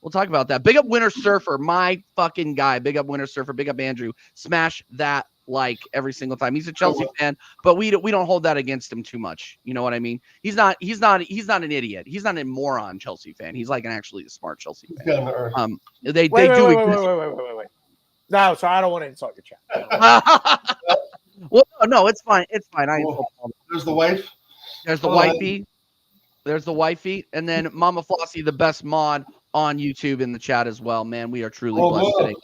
We'll talk about that. Big up Winter Surfer, my fucking guy. Big up Winter Surfer. Big up Andrew. Smash that like every single time. He's a Chelsea fan, but we don't hold that against him too much. You know what I mean? He's not an idiot. He's not a moron Chelsea fan. He's like an actually smart Chelsea fan. They do exist. Wait. No, sorry, I don't want to insult your chat. Well, no, it's fine. It's fine. There's the wife. There's the wifey. There's the wifey, and then Mama Flossie, the best mod on YouTube in the chat as well. Man, we are truly blessed today.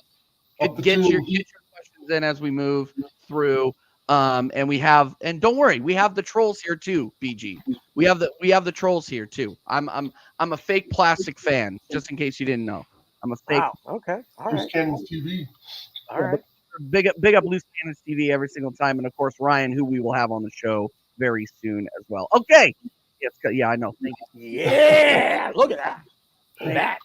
Get your questions in as we move through. And don't worry, we have the trolls here too, BG. We have the trolls here too. I'm a fake plastic fan, just in case you didn't know. I'm a fake. Wow. Okay. All right. Loose Cannons TV. All right. Big up Loose Cannons TV every single time, and of course Ryan, who we will have on the show very soon as well. Okay. Yes, yeah, I know. Thank you. Yeah, look at that. That.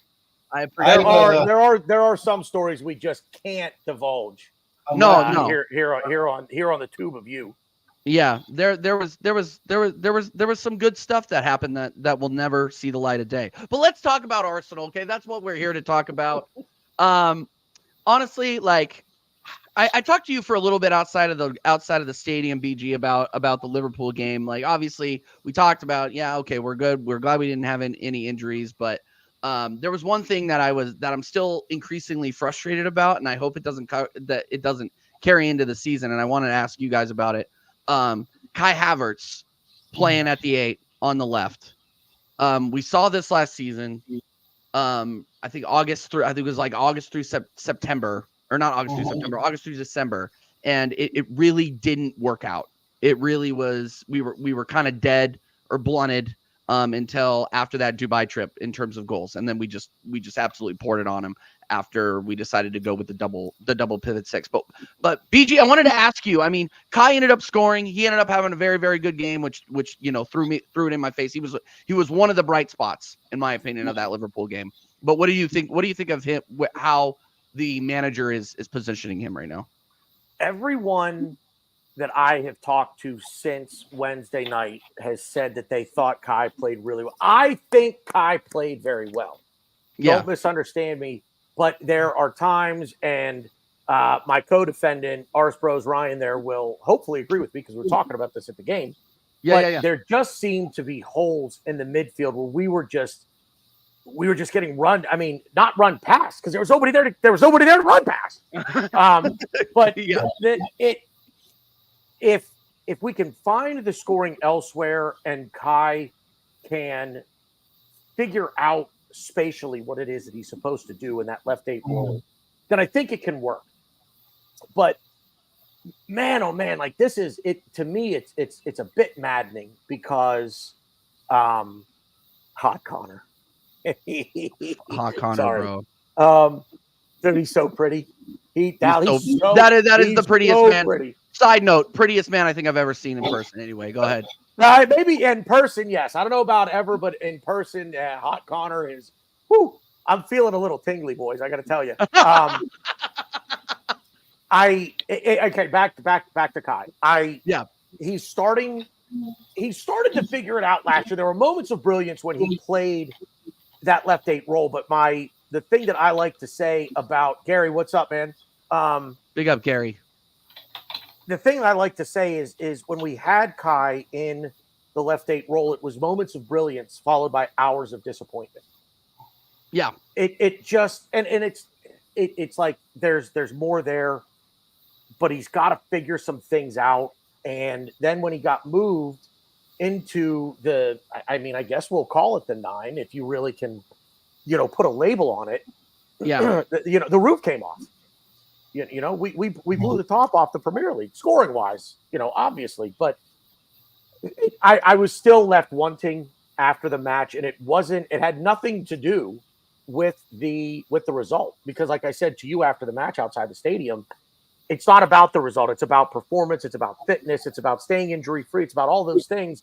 I appreciate there are some stories we just can't divulge. No. Here on the tube of you. Yeah, there was some good stuff that happened that will never see the light of day. But let's talk about Arsenal, okay? That's what we're here to talk about. Honestly, like I talked to you for a little bit outside of the stadium, BG, about the Liverpool game. Like, obviously, we talked about, yeah, okay, we're good. We're glad we didn't have any injuries, but there was one thing that I'm still increasingly frustrated about, and I hope it doesn't carry into the season. And I wanted to ask you guys about it. Kai Havertz playing at the 8 on the left. We saw this last season. I think August through September. Or not August through September, August through December, and it really didn't work out. It really was. We were kind of dead or blunted until after that Dubai trip in terms of goals, and then we just absolutely poured it on him after we decided to go with the double pivot 6. But BG, I wanted to ask you. I mean, Kai ended up scoring. He ended up having a very, very good game, which threw it in my face. He was one of the bright spots in my opinion of that Liverpool game. But what do you think? What do you think of him? How the manager is positioning him right now? Everyone that I have talked to since Wednesday night has said that they thought Kai played really well. I think Kai played very well. Yeah. Don't misunderstand me, but there are times, and my co-defendant, Ars Bros Ryan, there will hopefully agree with me because we're talking about this at the game. Yeah. There just seemed to be holes in the midfield where we were just getting run. I mean, not run past because there was nobody there to run past. But yeah. If we can find the scoring elsewhere and Kai can figure out spatially what it is that he's supposed to do in that left 8 role, then I think it can work. But man, oh man, like this is it to me. It's a bit maddening because Hot Connor. Hot Connor, Sorry. bro. He's so pretty. That is the prettiest so man. Pretty. Side note, prettiest man I think I've ever seen in person. Anyway, go ahead. Maybe in person, yes. I don't know about ever, but in person, Hot Connor is. Whew, I'm feeling a little tingly, boys. I got to tell you. Okay, back to Kai. He started to figure it out last year. There were moments of brilliance when he played that left 8 role, but the thing that I like to say about Gary, what's up, man? Big up, Gary. The thing that I like to say is when we had Kai in the left 8 role, it was moments of brilliance followed by hours of disappointment. Yeah, it just and it's like there's more there, but he's got to figure some things out. And then when he got moved into I guess we'll call it the 9 if you really can, put a label on it. Yeah, the roof came off. We blew the top off the Premier League scoring wise, obviously, but I was still left wanting after the match, and it had nothing to do with the result, because like I said to you after the match outside the stadium, it's not about the result. It's about performance. It's about fitness. It's about staying injury free. It's about all those things.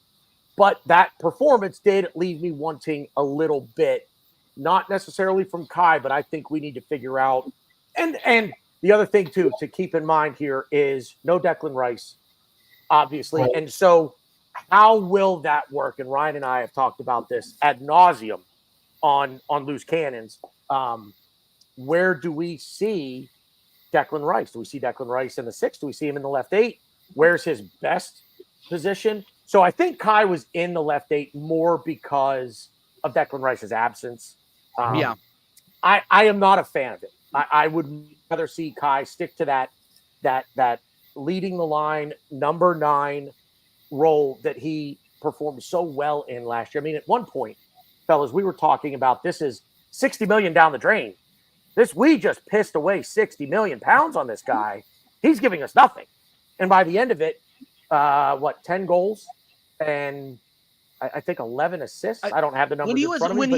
But that performance did leave me wanting a little bit, not necessarily from Kai, but I think we need to figure out. And the other thing too, to keep in mind here is no Declan Rice, obviously. Right. And so how will that work? And Ryan and I have talked about this ad nauseum on Loose Cannons. Where do we see Declan Rice? Do we see Declan Rice in the 6? Do we see him in the left 8? Where's his best position? So I think Kai was in the left 8 more because of Declan Rice's absence. Yeah. I am not a fan of it. I would rather see Kai stick to that leading the line number 9 role that he performed so well in last year. I mean, at one point, fellas, we were talking about this is $60 million down the drain. We just pissed away 60 million pounds on this guy. He's giving us nothing. And by the end of it, 10 goals and I think 11 assists. I don't have the numbers in front of me. When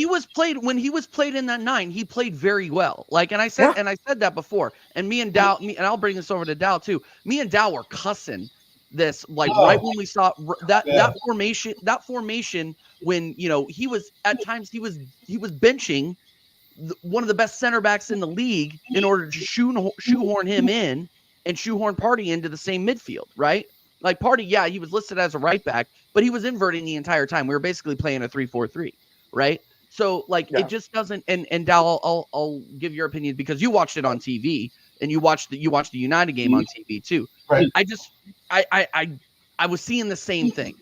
he was played in that 9, he played very well. Like, and I said that before. And me and Dow, and I'll bring this over to Dow too. Me and Dow were cussing this right when we saw that formation when he was at times he was benching one of the best center backs in the league in order to shoehorn him in and shoehorn Partey into the same midfield, right? Like Partey, yeah, he was listed as a right back, but he was inverting the entire time. We were basically playing a 3-4-3, right? So it just doesn't. And Dal, I'll give your opinion because you watched it on TV and you watched the United game on TV too. Right. I was seeing the same thing.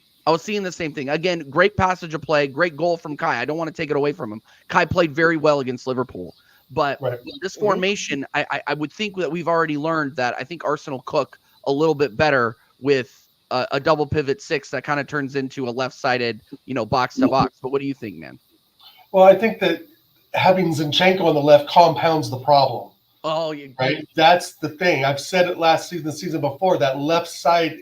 Again, great passage of play, great goal from Kai. I don't want to take it away from him. Kai played very well against Liverpool. But this formation, I would think that we've already learned that I think Arsenal cook a little bit better with a double pivot 6 that kind of turns into a left-sided, box to box. But what do you think, man? Well, I think that having Zinchenko on the left compounds the problem. Oh, yeah. Right? That's the thing. I've said it last season, the season before, that left side,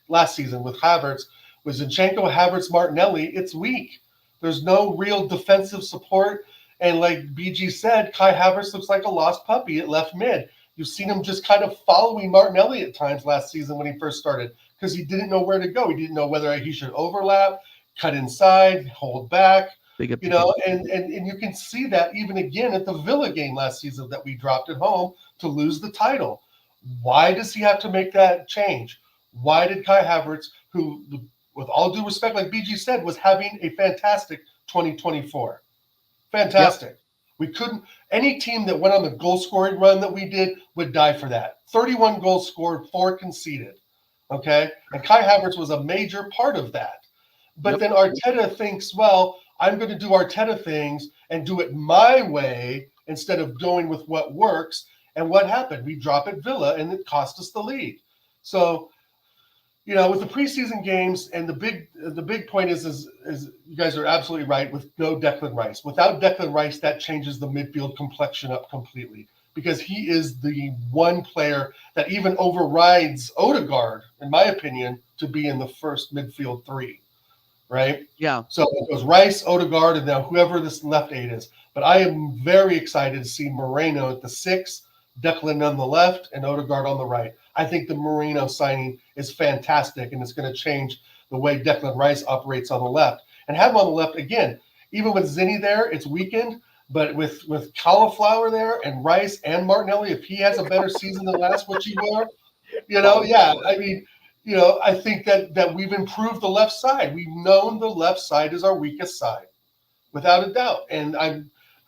last season with Havertz, with Zinchenko, Havertz, Martinelli, it's weak. There's no real defensive support. And like BG said, Kai Havertz looks like a lost puppy at left mid. You've seen him just kind of following Martinelli at times last season when he first started because he didn't know where to go. He didn't know whether he should overlap, cut inside, hold back. And you can see that even again at the Villa game last season that we dropped at home to lose the title. Why does he have to make that change? Why did Kai Havertz, who, with all due respect, like BG said, was having a fantastic 2024. Fantastic. Yep. We couldn't – any team that went on the goal-scoring run that we did would die for that. 31 goals scored, 4 conceded, okay? And Kai Havertz was a major part of that. But then Arteta thinks, well, I'm going to do Arteta things and do it my way instead of going with what works. And what happened? We drop at Villa, and it cost us the lead. So – with the preseason games, and the big point is you guys are absolutely right with no Declan Rice. Without Declan Rice, that changes the midfield complexion up completely because he is the one player that even overrides Odegaard, in my opinion, to be in the first midfield 3, right? Yeah. So it goes Rice, Odegaard, and now whoever this left 8 is. But I am very excited to see Moreno at the 6, Declan on the left, and Odegaard on the right. I think the Moreno signing is fantastic, and it's going to change the way Declan Rice operates on the left. And have him on the left, again, even with Zinni there, it's weakened, but with Cauliflower there and Rice and Martinelli, if he has a better season than last, which he will, I think that we've improved the left side. We've known the left side is our weakest side, without a doubt. And I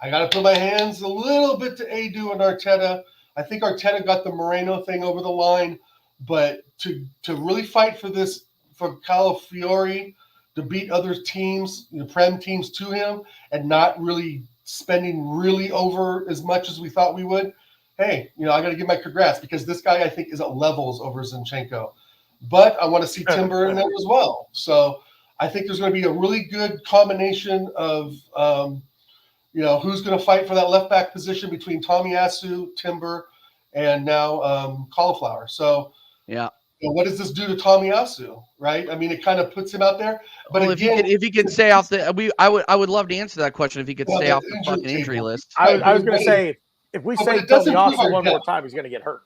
got to put my hands a little bit to Edu and Arteta. I think Arteta got the Moreno thing over the line, but to really fight for this, for Calafiori to beat other teams, Prem teams to him, and not really spending really over as much as we thought we would, hey, I got to give my congrats because this guy I think is at levels over Zinchenko. But I want to see Timber in there as well. So I think there's going to be a really good combination of who's going to fight for that left back position between Tomiyasu, Timber, and now Cauliflower. So, what does this do to Tomiyasu? Right? I mean, it kind of puts him out there. But again, if he could stay off I would love to answer that question if he could stay off the fucking injury list. I was going to say if we say Tomiyasu one more time, he's going to get hurt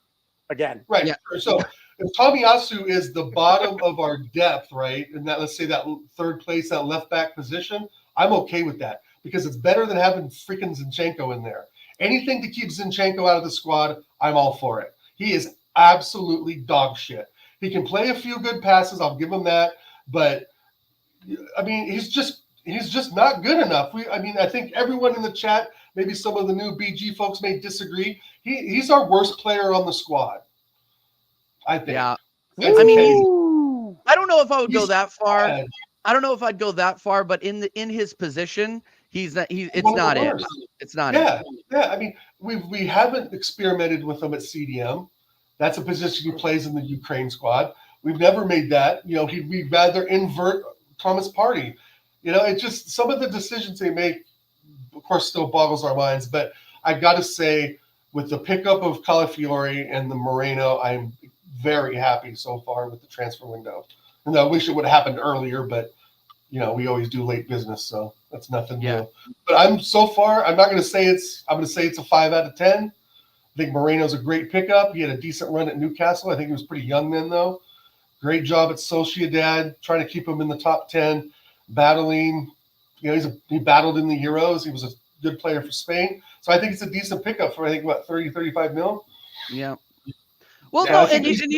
again. Right. Yeah. So if Tomiyasu is the bottom of our depth, right, and that let's say that third place, that left back position, I'm okay with that. Because it's better than having freaking Zinchenko in there. Anything to keep Zinchenko out of the squad, I'm all for it. He is absolutely dog shit. He can play a few good passes, I'll give him that. But, I mean, he's just not good enough. I think everyone in the chat maybe some of the new BG folks may disagree. He's our worst player on the squad, I think. Yeah. Since I mean, Kenny. I don't know if I would go He's that far. bad. I don't know if I'd go that far, but in his position, it's One not of the it. worst. It's not it. Yeah. I mean, we haven't experimented with him at CDM. That's a position he plays in the Ukraine squad. We've never made that. You know, we'd rather invert Thomas Partey. You know, it's just some of the decisions they make, of course, still boggles our minds. But I got to say, with the pickup of Calafiore and the Moreno, I'm very happy so far with the transfer window. And I wish it would have happened earlier, but you know, we always do late business, so that's nothing new. But I'm going to say it's a 5 out of 10. I think Moreno's a great pickup. He had a decent run at Newcastle. I think he was pretty young then, though. Great job at Sociedad, trying to keep him in the top 10, battling. You know, he battled in the Euros. He was a good player for Spain. So I think it's a decent pickup for, 30, 35 mil. Yeah. Well, Yeah, no, I think and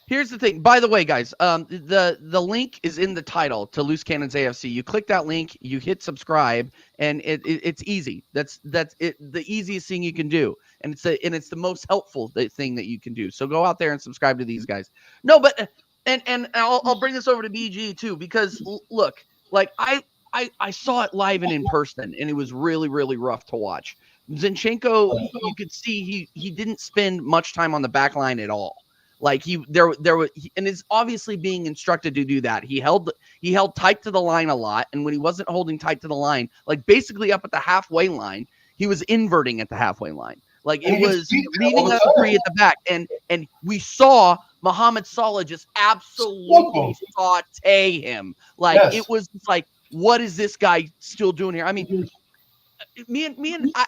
here's the thing. By the way, guys, the link is in the title to Loose Cannons AFC. You click that link, you hit subscribe, and it's easy. That's it. The easiest thing you can do, and it's the most helpful thing that you can do. So go out there and subscribe to these guys. No, but and I'll bring this over to BG too, because look, like I saw it live and in person, and it was really, really rough to watch. Zinchenko, you could see he didn't spend much time on the back line at all. Like and is obviously being instructed to do that. He held tight to the line a lot, and when he wasn't holding tight to the line, like basically up at the halfway line, he was inverting at the halfway line. Like it was leaving us free at the back, and we saw Mohamed Salah just absolutely saute him. Like it was like, what is this guy still doing here? I mean,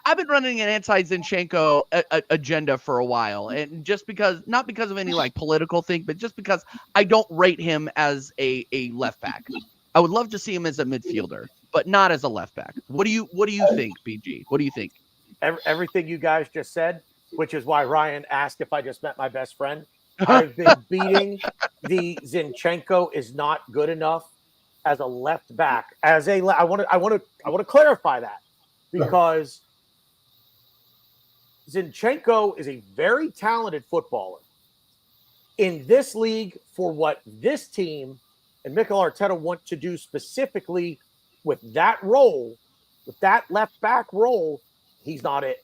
I've been running an anti-Zinchenko agenda for a while, and not because of any like political thing, but just because I don't rate him as a left back. I would love to see him as a midfielder, but not as a left back. What do you think, BG? What do you think? Everything you guys just said, which is why Ryan asked if I just met my best friend. I've been beating the Zinchenko is not good enough as a left back. I want to clarify that. Because Zinchenko is a very talented footballer. In this league, for what this team and Mikel Arteta want to do specifically with that role, with that left back role, he's not it.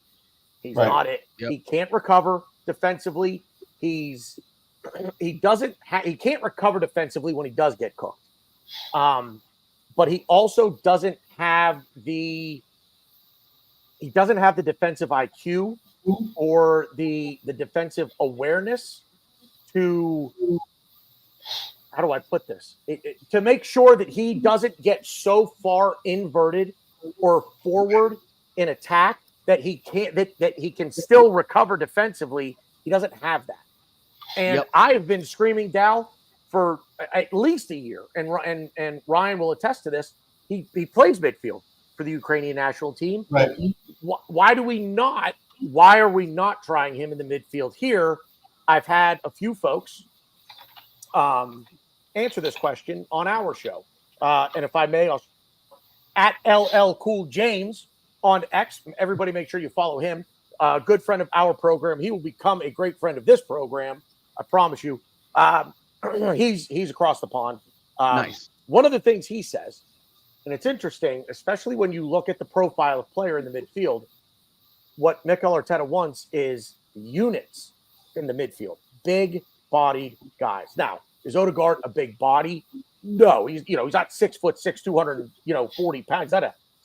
He's not it. Yep. He can't recover defensively. He can't recover defensively when he does get cooked. But he also doesn't have the defensive IQ or the defensive awareness to, how do I put this? To make sure that he doesn't get so far inverted or forward in attack that he can't that he can still recover defensively. He doesn't have that. And I have been screaming Dal for at least a year, and Ryan will attest to this. He plays midfield for the Ukrainian national team. Right. Why are we not trying him in the midfield here? I've had a few folks answer this question on our show. And if I may, I'll at LL Cool James on X. Everybody make sure you follow him. Good friend of our program. He will become a great friend of this program. I promise you. He's across the pond. Nice. One of the things he says, and it's interesting, especially when you look at the profile of player in the midfield, what Mikel Arteta wants is units in the midfield, big-bodied guys. Now, is Odegaard a big body? No, he's not 6'6", 240 pounds. He's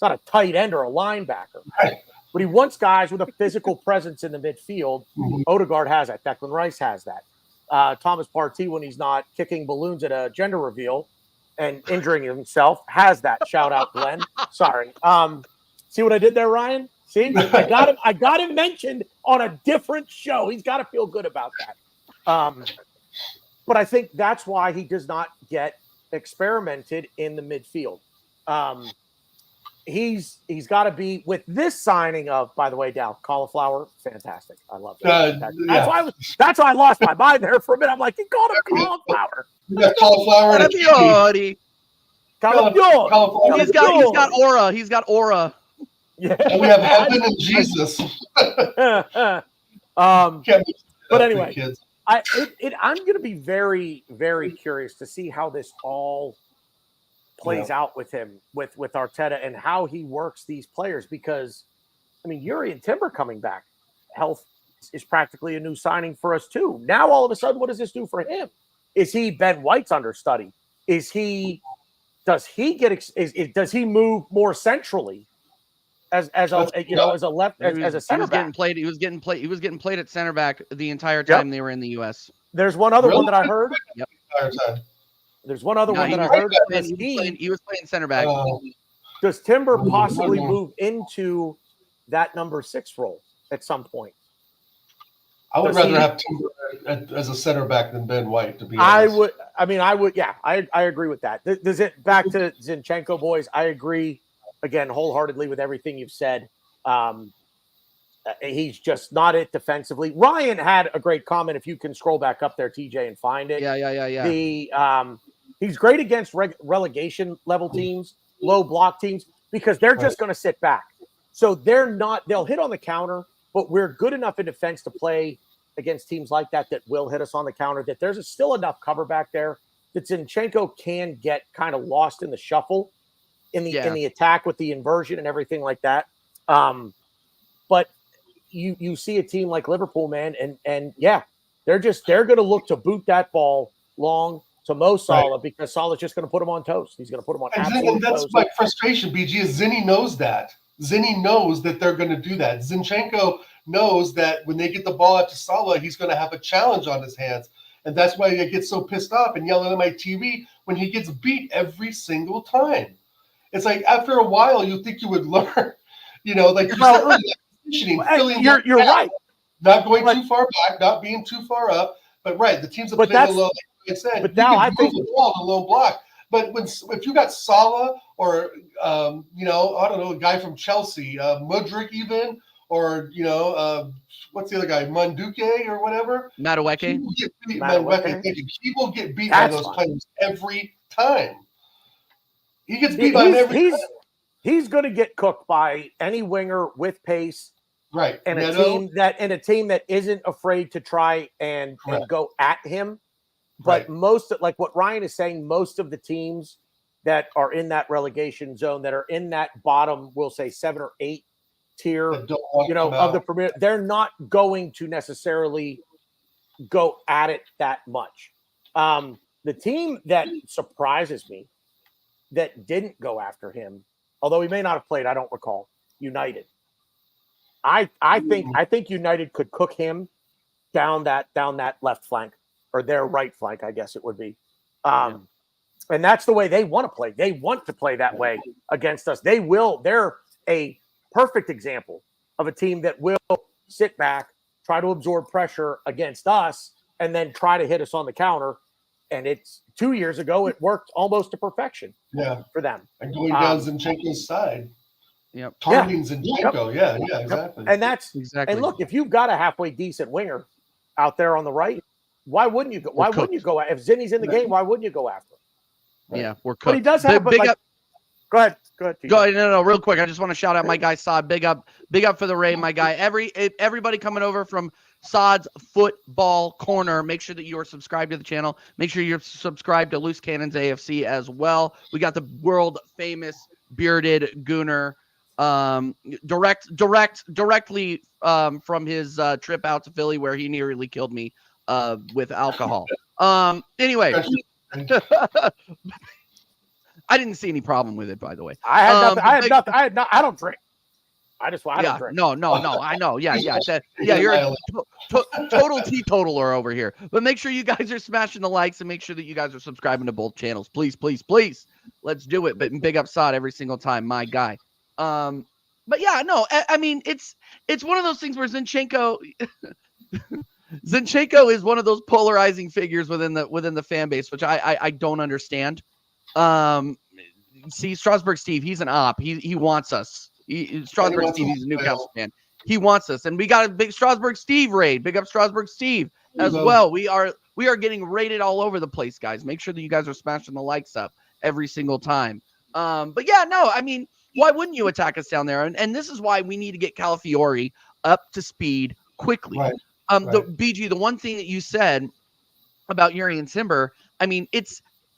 not a tight end or a linebacker. Right. But he wants guys with a physical presence in the midfield. Mm-hmm. Odegaard has that. Declan Rice has that. Thomas Partey, when he's not kicking balloons at a gender reveal and injuring himself, has that. Shout out, Glenn. Sorry. See what I did there, Ryan? See, I got him mentioned on a different show. He's got to feel good about that. But I think that's why he does not get experimented in the midfield. He's got to be with this signing of, by the way, Dal, cauliflower, fantastic. I love that. That's why I lost my mind there for a minute. I'm like, he called him cauliflower. You got cauliflower and He's got aura. He's got aura. Yeah. And we have heaven and Jesus. But anyway, kids. I'm going to be very, very curious to see how this all plays out with him, with Arteta, and how he works these players. Because, I mean, Yuri and Timber coming back, health is practically a new signing for us too. Now, all of a sudden, what does this do for him? Is he Ben White's understudy? Does he move more centrally as a left as a center back? He was getting played at center back the entire time they were in the U.S. There's one other one that I heard. Yep. There's one other one that I heard. He was playing center back. Does Timber possibly move into that number 6 role at some point? I would rather have Timber as a center back than Ben White, to be honest. I would. Yeah, I agree with that. Does it back to Zinchenko, boys? I agree again wholeheartedly with everything you've said. He's just not it defensively. Ryan had a great comment. If you can scroll back up there, TJ, and find it. Yeah. He's great against relegation level teams, low block teams, because they're just going to sit back. So they'll hit on the counter, but we're good enough in defense to play against teams like that will hit us on the counter, that there's still enough cover back there that Zinchenko can get kind of lost in the shuffle in the attack with the inversion and everything like that. But you see a team like Liverpool, man, and they're going to look to boot that ball long to Mo Salah, because Salah's just going to put him on toast. He's going to put him on absolute toast. And that's my frustration, BG, is Zinni knows that. Zinni knows that they're going to do that. Zinchenko knows that when they get the ball out to Salah, he's going to have a challenge on his hands. And that's why I get so pissed off and yelling at my TV when he gets beat every single time. It's like after a while, you think you would learn, like you said earlier, positioning, you're right. Not going too far back, not being too far up. But the teams that play the low, like I said, but now I think the ball in a low block. But if you got Salah or I don't know, a guy from Chelsea, Mudryk even, or what's the other guy, Munduke or whatever, Madueke. He will get beat by those players every time. He gets beat by every time. He's going to get cooked by any winger with pace, right? And a team that isn't afraid to try and go at him. But most, like what Ryan is saying, most of the teams that are in that relegation zone, that are in that bottom, we'll say 7 or 8 tier, of the Premier, they're not going to necessarily go at it that much. The team that surprises me that didn't go after him, although he may not have played, I don't recall, United. I think United could cook him down that left flank, or their right flank, I guess it would be. And that's the way they want to play. They want to play that way against us. They're a perfect example of a team that will sit back, try to absorb pressure against us, and then try to hit us on the counter. And it's 2 years ago, it worked almost to perfection for them. And going down Zinchenko's side. Yep. Targeting Zinchenko. Yeah, exactly. And that's exactly. And look, if you've got a halfway decent winger out there on the right, why wouldn't you go? Why wouldn't you go? If Zinni's in the game, why wouldn't you go after him? Yeah, we're cooked. But he does have big up. Go ahead. No, real quick. I just want to shout out my guy Sod. Big up for the Ray, my guy. Everybody coming over from Sod's Football Corner. Make sure that you are subscribed to the channel. Make sure you're subscribed to Loose Cannons AFC as well. We got the world famous bearded Gooner, directly from his trip out to Philly, where he nearly killed me with alcohol. Anyway. I didn't see any problem with it, by the way. I had nothing. I don't drink. I don't drink. No. I know. Yeah. You're a total teetotaler over here. But make sure you guys are smashing the likes, and make sure that you guys are subscribing to both channels. Please. Let's do it. But big up Sod every single time, my guy. But yeah, no. I mean, it's one of those things where Zinchenko is one of those polarizing figures within the fan base, which I don't understand. See, Strasbourg Steve, he's an op. He wants us. Strasbourg Steve, he's a Newcastle fan. He wants us, and we got a big Strasbourg Steve raid. Big up Strasbourg Steve as well. We are getting raided all over the place, guys. Make sure that you guys are smashing the likes up every single time. But yeah, no, I mean, why wouldn't you attack us down there? And this is why we need to get Calafiore up to speed quickly. Right. The BG, the one thing that you said about Yuri and Timber, I mean,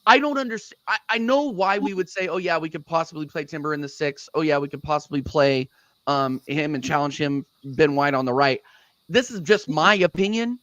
I don't understand. I know why we would say, oh yeah, we could possibly play Timber in the 6. Oh yeah, we could possibly play him and challenge him, Ben White on the right. This is just my opinion.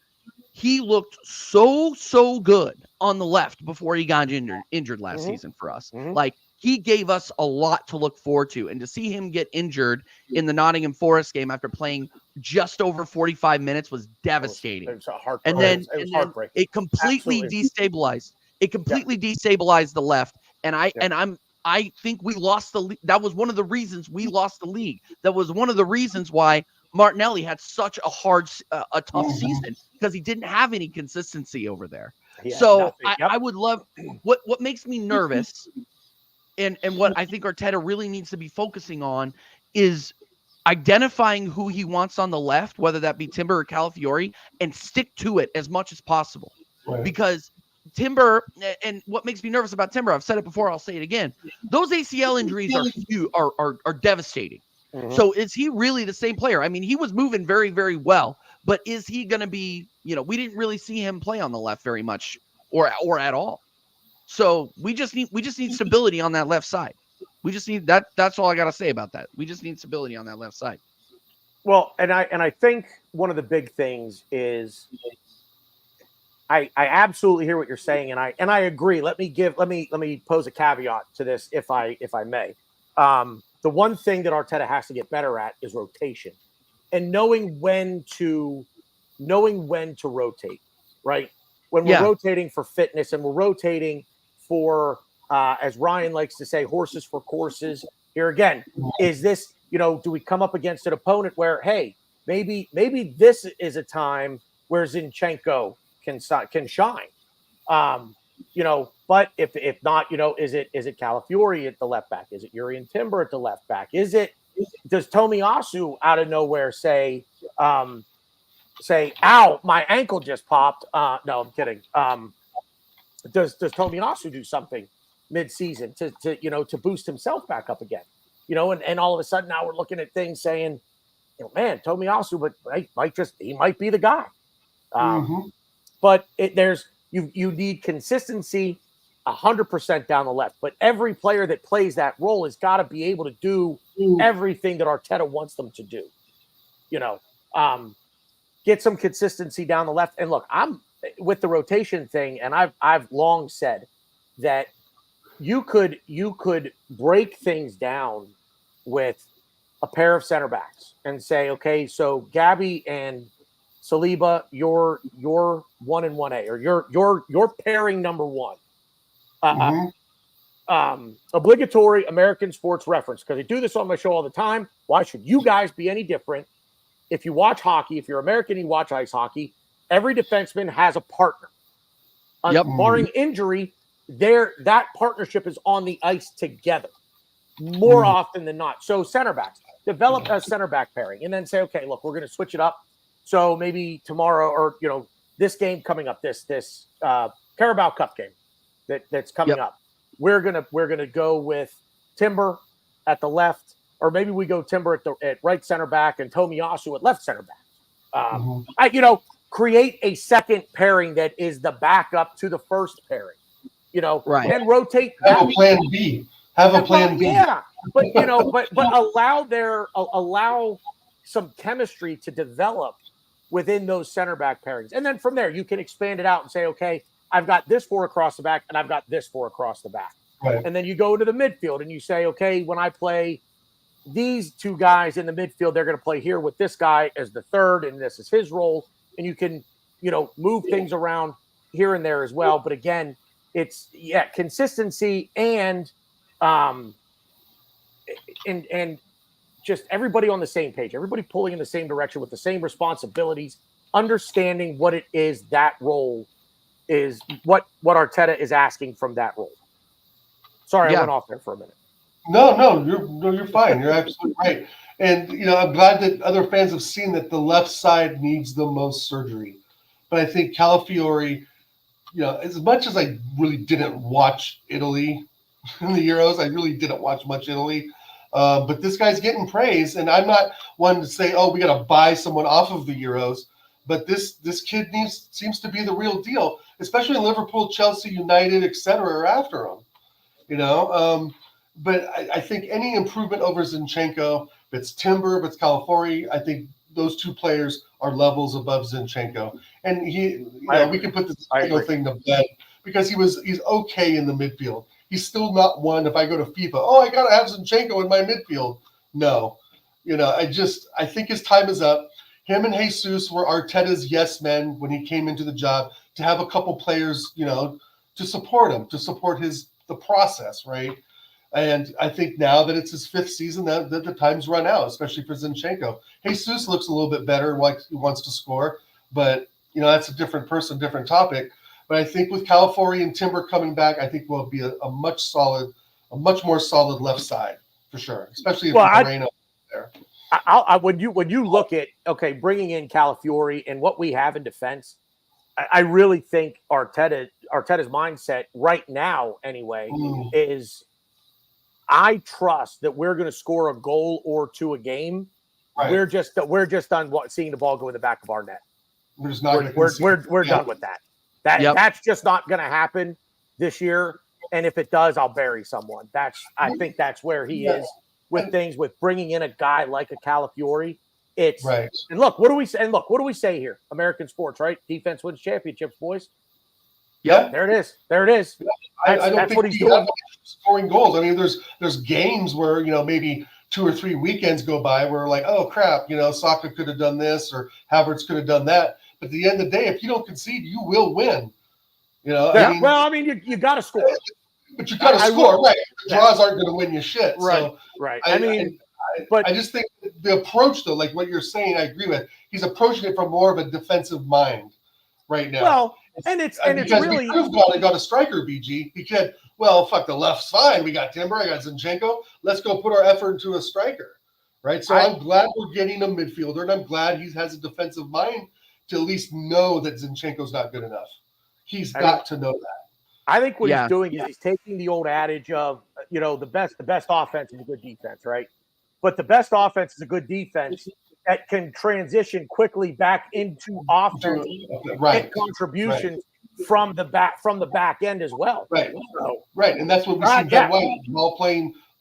He looked so good on the left before he got injured last season for us. Like, he gave us a lot to look forward to. And to see him get injured in the Nottingham Forest game after playing just over 45 minutes was devastating. It was and then heartbreaking. It completely destabilized. It completely destabilized the left. And I think we lost the league. That was one of the reasons we lost the league. That was one of the reasons why Martinelli had such a tough season, because he didn't have any consistency over there. So I would love what makes me nervous, and what I think Arteta really needs to be focusing on is identifying who he wants on the left, whether that be Timber or Calafiore, and stick to it as much as possible. Right. Because Timber, and what makes me nervous about Timber, I've said it before, I'll say it again. Those ACL injuries are devastating. So is he really the same player? I mean, he was moving very, very well, but is he going to be, we didn't really see him play on the left very much or at all. So we just need stability on that left side. We just need that. That's all I got to say about that. We just need stability on that left side. Well, and I think one of the big things is I absolutely hear what you're saying, and I agree. Let me pose a caveat to this, if I may. The one thing that Arteta has to get better at is rotation, and knowing when to rotate, right? When we're rotating for fitness, and we're rotating for, as Ryan likes to say, horses for courses. Here again, is this, do we come up against an opponent where, hey, maybe this is a time where Zinchenko can shine, but if not, is it Calafiore at the left back? Is it Yuri and Timber at the left back? Does Tomiyasu out of nowhere say, ow, my ankle just popped? No, I'm kidding. Does Tomiyasu do something mid-season to boost himself back up again? And all of a sudden now we're looking at things saying, man, Tomiyasu, but he might be the guy. But you need consistency 100% down the left. But every player that plays that role has got to be able to do everything that Arteta wants them to do. Get some consistency down the left. And look, I'm with the rotation thing, and I've long said that you could break things down with a pair of center backs and say, okay, so Gabby and Saliba, you're 1 and 1A, or you're pairing number 1. Obligatory American sports reference, because I do this on my show all the time. Why should you guys be any different? If you watch hockey, if you're American, you watch ice hockey, every defenseman has a partner. Barring injury, that partnership is on the ice together more often than not. So center backs, develop a center back pairing, and then say, okay, look, we're going to switch it up. So maybe tomorrow, or this game coming up, this Carabao Cup game that's coming up, we're gonna go with Timber at the left, or maybe we go Timber at right center back and Tomiyasu at left center back. Create a second pairing that is the backup to the first pairing. Right. And rotate. Have a plan B. Yeah, but allow some chemistry to develop within those center back pairings. And then from there, you can expand it out and say, okay, I've got this 4 across the back and I've got this 4 across the back. Right. And then you go into the midfield and you say, okay, when I play these 2 guys in the midfield, they're going to play here with this guy as the third, and this is his role. And you can, move things around here and there as well. But again, it's consistency and just everybody on the same page, everybody pulling in the same direction with the same responsibilities, understanding what it is that role is, what Arteta is asking from that role. Sorry, I went off there for a minute. No, you're fine. You're absolutely right. And I'm glad that other fans have seen that the left side needs the most surgery. But I think Calafiore, as much as I really didn't watch Italy in the Euros, I really didn't watch much Italy. But this guy's getting praise, and I'm not one to say, oh, we got to buy someone off of the Euros. But this kid seems to be the real deal, especially in Liverpool, Chelsea, United, etc. are after him. But I think any improvement over Zinchenko, if it's Timber, if it's Calafiori, I think those two players are levels above Zinchenko. And we can put the Zinchenko thing to bed because he's okay in the midfield. He's still not one. If I go to FIFA, I got to have Zinchenko in my midfield. No, I think his time is up. Him and Jesus were Arteta's yes men when he came into the job, to have a couple players, to support him, to support the process, right? And I think now that it's his 5th season, that the time's run out, especially for Zinchenko. Jesus looks a little bit better, like he wants to score, but that's a different person, different topic. But I think with Calafiori and Timber coming back, I think we'll be a much more solid left side for sure, especially if Moreno there. When you look at bringing in Calafiori and what we have in defense, I really think Arteta's mindset right now, anyway, is I trust that we're going to score a goal or two a game. Right. We're just done seeing the ball go in the back of our net. We're just not. We're done with that. That's just not going to happen this year. And if it does, I'll bury someone. I think that's where he is with things, with bringing in a guy like a Calafiori. It's right. And look, what do we say here? American sports, right? Defense wins championships, boys. Yeah, there it is. I don't think what he's doing. Scoring goals. I mean, there's games where maybe 2 or 3 weekends go by where we're like, oh crap, Saka could have done this or Havertz could have done that. But at the end of the day, if you don't concede, you will win. You got to score. But you got to score, right? The draws aren't going to win you shit. Right. So right. I just think the approach, though, like what you're saying, I agree with. He's approaching it from more of a defensive mind right now. Well, it's really, we could have got a striker, BG. He could. Well, fuck, the left's fine. We got Timber. I got Zinchenko. Let's go put our effort into a striker, right? So I'm glad we're getting a midfielder, and I'm glad he has a defensive mind to at least know that Zinchenko's not good enough. He's got to know that. I think what he's doing is he's taking the old adage of, the best offense is a good defense, right? But the best offense is a good defense that can transition quickly back into offense and contributions from the back end as well. Right. So, right. And that's what we've seen Ben White,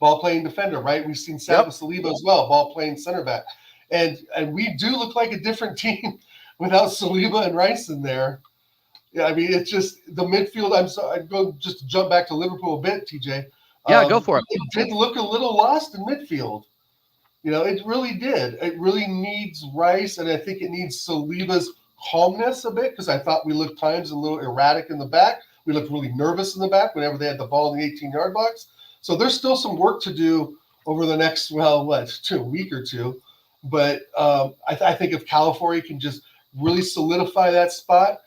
ball playing defender, right? We've seen Saliba as well, ball playing center back. And we do look like a different team without Saliba and Rice in there. Yeah, I mean, it's just the midfield. I'd go just jump back to Liverpool a bit, TJ. Yeah, go for it. It did look a little lost in midfield. It really did. It really needs Rice, and I think it needs Saliba's calmness a bit, because I thought we looked times a little erratic in the back. We looked really nervous in the back whenever they had the ball in the 18-yard box. So there's still some work to do over the next, week or two. But I think if Calafiori can just really solidify that spot,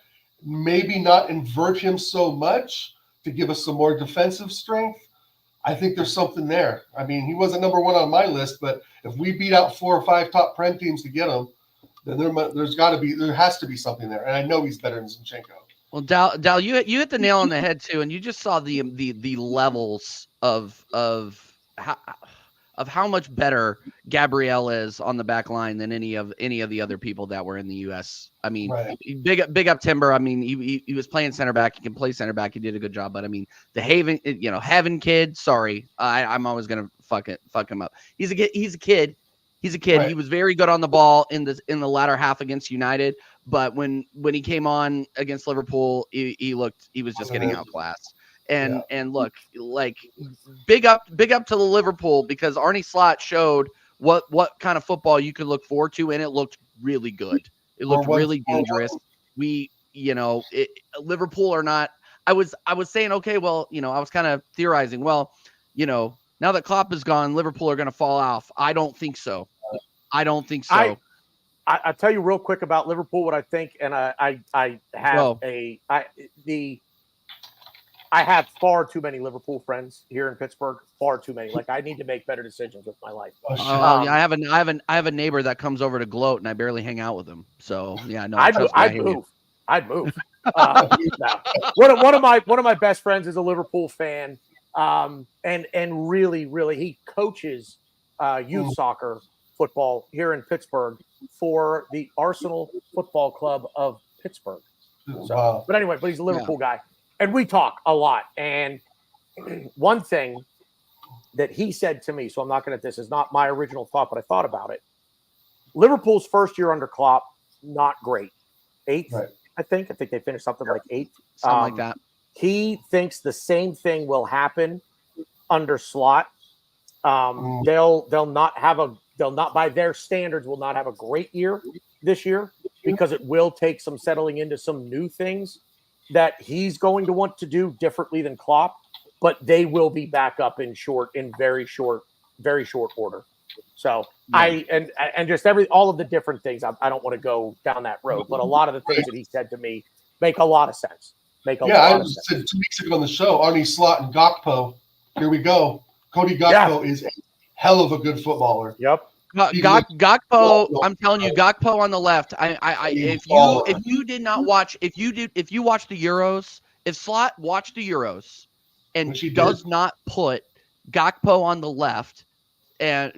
maybe not invert him so much to give us some more defensive strength, I think there's something there. I mean, he wasn't number 1 on my list, but if we beat out 4 or 5 top Prem teams to get him, then there has to be something there. And I know he's better than Zinchenko. Well, Dal, you hit the nail on the head too, and you just saw the levels of how much better Gabriel is on the back line than any of the other people that were in the U.S. I mean, big up Timber. I mean, he was playing center back. He can play center back. He did a good job. But I mean, the Haven kid. Sorry, I'm always gonna fuck him up. He's a kid. Right. He was very good on the ball in the latter half against United. But when he came on against Liverpool, he was just getting outclassed. And look, like big up to the Liverpool, because Arne Slot showed what kind of football you could look forward to, and it looked really good. It looked really dangerous. Liverpool are not. I was saying, okay, well, I was kind of theorizing. Well, now that Klopp is gone, Liverpool are going to fall off. I don't think so. I'll tell you real quick about Liverpool what I think, and I have far too many Liverpool friends here in Pittsburgh. Far too many. Like, I need to make better decisions with my life. I have a neighbor that comes over to gloat, and I barely hang out with him. So yeah, no, I'd move. One of my best friends is a Liverpool fan, and really he coaches youth soccer football here in Pittsburgh for the Arsenal Football Club of Pittsburgh. So, Wow. but anyway, but he's a Liverpool guy. And we talk a lot. And one thing that he said to me, so I'm not going to, this is not my original thought, but I thought about it. Liverpool's first year under Klopp, not great. Eighth, Right. I think. I think they finished something like eighth. Something like that. He thinks the same thing will happen under Slot. They'll not by their standards will not have a great year this year because it will take some settling into some new things that he's going to want to do differently than Klopp, but they will be back up in very short order. So and just all of the different things. I don't want to go down that road, but a lot of the things that he said to me make a lot of sense. I said 2 weeks ago on the show, Arnie Slot and Gakpo. Here we go. Cody Gakpo is a hell of a good footballer. Yep. Gakpo, I'm telling you, Gakpo on the left. If you watch the Euros, if Slot watched the Euros and does not put Gakpo on the left, Mo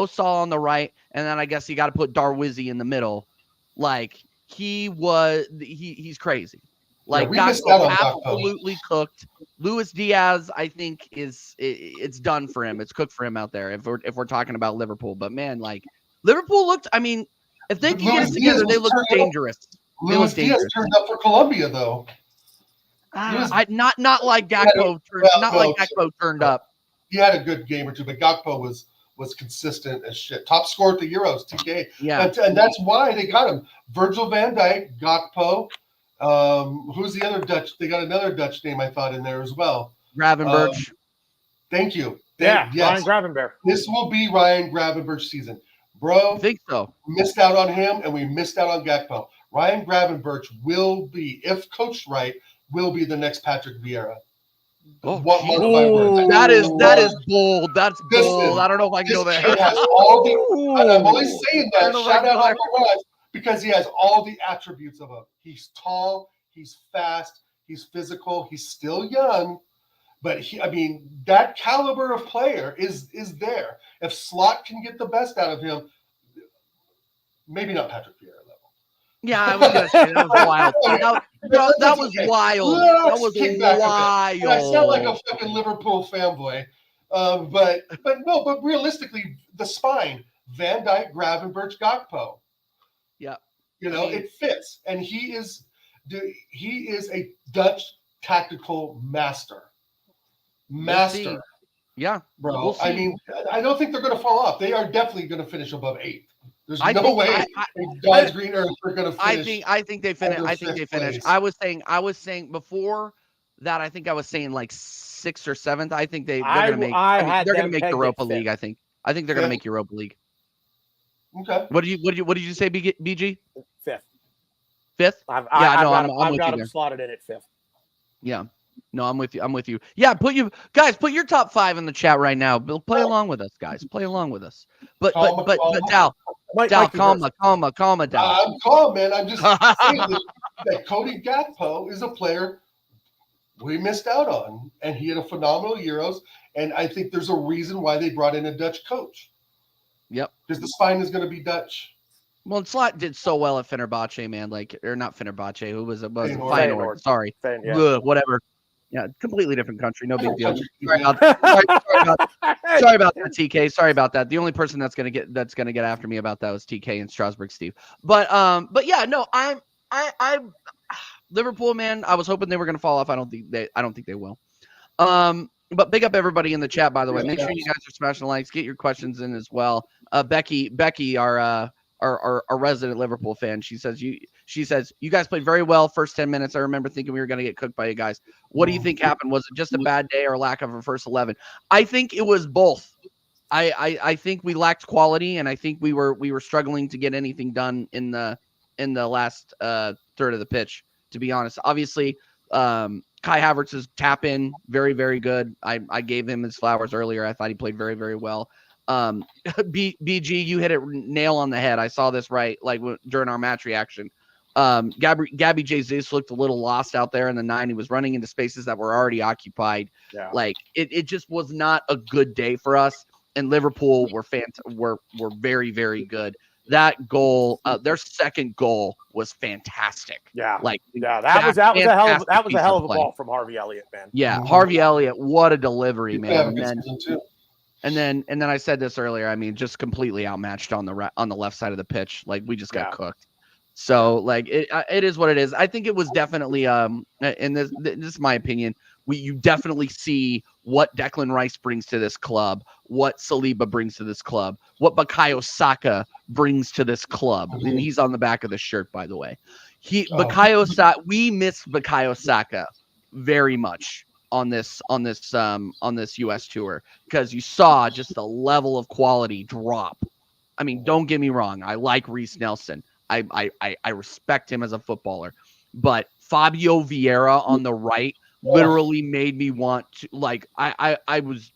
Salah on the right, and then I guess you got to put Darwizzi in the middle. Like he's crazy. Like Gakpo absolutely cooked. Luis Diaz, I think it's done for him. It's cooked for him out there. If we're talking about Liverpool, but man, like Liverpool looked. I mean, if they can get it together, they look dangerous. Luis Diaz turned up for Colombia though. Not like Gakpo. Gakpo turned up. He had a good game or two, but Gakpo was consistent as shit. Top scorer at the Euros, TK. Yeah, and that's why they got him. Virgil van Dijk, Gakpo. Who's the other Dutch? They got another Dutch name I thought in there as well. Gravenberch. Thank you. Ryan Gravenberch. This will be Ryan Gravenberch season. Bro, I think so. Missed out on him, and we missed out on Gakpo. Ryan Gravenberch will be, if coached right, will be the next Patrick Vieira. Oh, that is bold. That's bold. I don't know if I can go there. Has all the, and I'm only saying that. Shout out Uncle Raj, because he has all the attributes of him. He's tall, he's fast, he's physical, he's still young, but that caliber of player is there. If Slot can get the best out of him, maybe not Patrick Vieira level. Yeah, I was gonna say that was wild. That was wild. That was wild. I sound like a fucking Liverpool fanboy, but realistically, the spine: Van Dijk, Gravenberch, Gakpo. Yeah, it fits, and he is a Dutch tactical master. Yeah, bro. We'll I don't think they're going to fall off. They are definitely going to finish above 8. There's no way God's green earth are going to finish. I think they finish. I think they finish. I was saying before that. I think I was saying like 6th or 7th. I think they're going to make. They're going to make Europa League. I think they're going to make Europa League. Okay. What did you say, BG? 5th. 5th? I've got him slotted in at 5th. Yeah. No, I'm with you. Yeah, put your top 5 in the chat right now. Play along with us, guys. Play along with us. But Dal, calm, Dal. I'm calm, man. I'm just saying that Cody Gakpo is a player we missed out on, and he had a phenomenal Euros. And I think there's a reason why they brought in a Dutch coach. Yep. Because the spine is going to be Dutch. Well, Slot did so well at Fenerbahce, man. Or not Fenerbahce. Who was it? Feyenoord. Sorry. Whatever. Yeah, completely different country. No big deal. Sorry about that, TK. Sorry about that. The only person that's gonna get after me about that was TK and Strasbourg Steve. But yeah, no, I'm Liverpool, man. I was hoping they were gonna fall off. I don't think they will. But big up everybody in the chat, by the way. Make sure you guys are smashing likes. Get your questions in as well. Becky, our resident Liverpool fan, she says you guys played very well first 10 minutes. I remember thinking we were going to get cooked by you guys. What do you think happened? Was it just a bad day or lack of a first 11? I think it was both. I think we lacked quality, and I think we were struggling to get anything done in the last third of the pitch, to be honest. Obviously, Kai Havertz's tap in, very, very good. I gave him his flowers earlier. I thought he played very, very well. BG, you hit it nail on the head. I saw this right, like during our match reaction. Gabby Jesus looked a little lost out there in the 9. He was running into spaces that were already occupied. Yeah. Like it just was not a good day for us. and Liverpool were very, very good. That goal, their second goal was fantastic. Yeah, like that was a hell of a play. ball from Harvey Elliott, man. Yeah, Harvey Elliott, what a delivery, He's man. And then, And then I said this earlier. I mean, just completely outmatched on the left side of the pitch. Like we just got cooked. So like it is what it is. I think it was definitely and this is my opinion. You definitely see what Declan Rice brings to this club, what Saliba brings to this club, what Bukayo Saka brings to this club, and he's on the back of the shirt, by the way. Bukayo Saka, we miss Bukayo Saka very much on this US tour, because you saw just the level of quality drop. I mean, don't get me wrong, I like Reece Nelson. I respect him as a footballer, but Fabio Vieira on the right literally made me want to, like, I was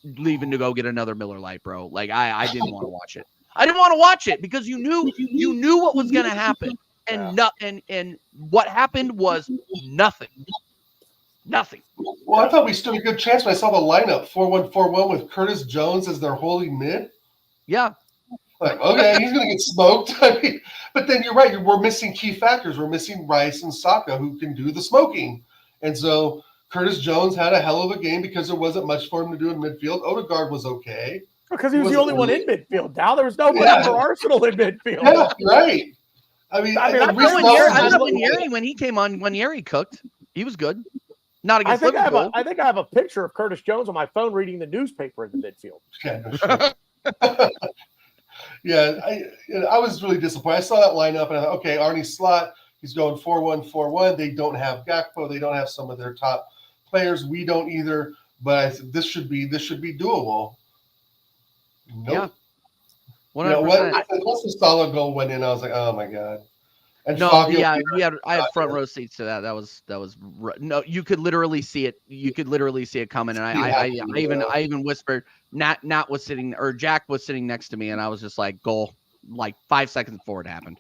leaving to go get another Miller Lite, bro. Like I didn't want to watch it. I didn't want to watch it because you knew what was going to happen, and and what happened was nothing. Well, I thought we stood a good chance when I saw the lineup 4-1-4-1 with Curtis Jones as their holy mid. Yeah. Like, okay, he's going to get smoked. I mean, but then you're right. We're missing key factors. We're missing Rice and Saka, who can do the smoking. And so Curtis Jones had a hell of a game because there wasn't much for him to do in midfield. Odegaard was okay. Because he was the only one in midfield. Now there was nobody for Arsenal in midfield. Yeah, right. I mean I thought when he came on, when Yeri cooked, he was good. Not against Liverpool. I think I have a picture of Curtis Jones on my phone reading the newspaper in the midfield. Yeah, I was really disappointed. I saw that lineup and I thought, okay, Arne Slot, he's going 4-1-4-1. They don't have Gakpo. They don't have some of their top players. We don't either. But I said this should be doable. Nope. Yeah. 100%. You know, once the Salah goal went in, I was like, oh my god. And no, Fabio, I had front row seats to that. That was no. You could literally see it. You could literally see it coming. And I even whispered. Nat was sitting, or Jack was sitting next to me, and I was just like, goal. Like 5 seconds before it happened.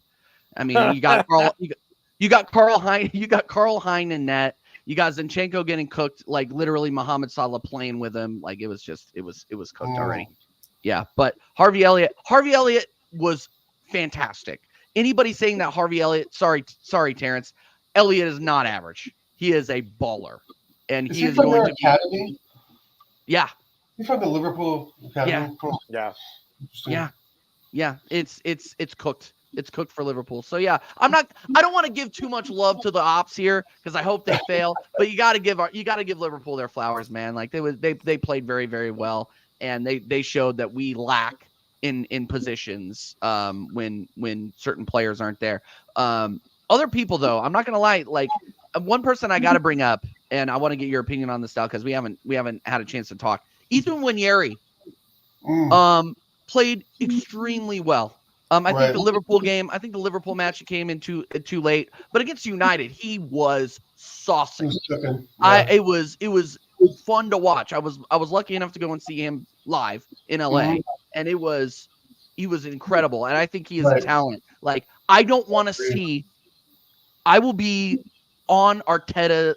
I mean, you got Carl. You got Carl Hein. You got Carl Hein in net. You got Zinchenko getting cooked. Like literally, Mohamed Salah playing with him. Like it was cooked already. Yeah, but Harvey Elliott was fantastic. Anybody saying that Harvey Elliott, sorry, Terrence, Elliott is not average. He is a baller, and he is going to academy. Yeah, he's from the Liverpool academy. Yeah. It's cooked. It's cooked for Liverpool. So yeah, I don't want to give too much love to the ops here because I hope they fail. But you got to give Liverpool their flowers, man. Like they played very, very well, and they showed that we lack in positions when certain players aren't there. Other people though, I'm not gonna lie, like one person I got to bring up, and I want to get your opinion on this now because we haven't had a chance to talk. Ethan Nwaneri played extremely well. I think the Liverpool game, I think the Liverpool match came in too late, but against United, he was saucy. It was fun to watch. I was lucky enough to go and see him live in LA, and he was incredible. And I think he is a talent. Like I don't want to see. I will be on Arteta.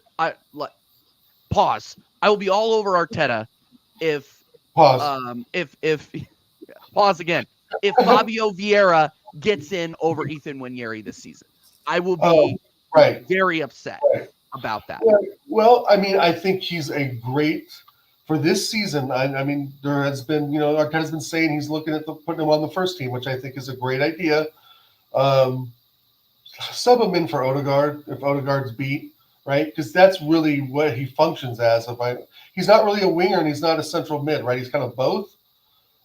Pause. I will be all over Arteta if pause again. If Fabio Vieira gets in over Ethan Nwaneri this season, I will be very upset about that. Well, I mean, I think he's a great for this season. I mean, there has been, Arteta's been saying he's looking at putting him on the first team, which I think is a great idea. Sub him in for Odegaard if Odegaard's beat, right? Because that's really what he functions as. He's not really a winger and he's not a central mid, right? He's kind of both.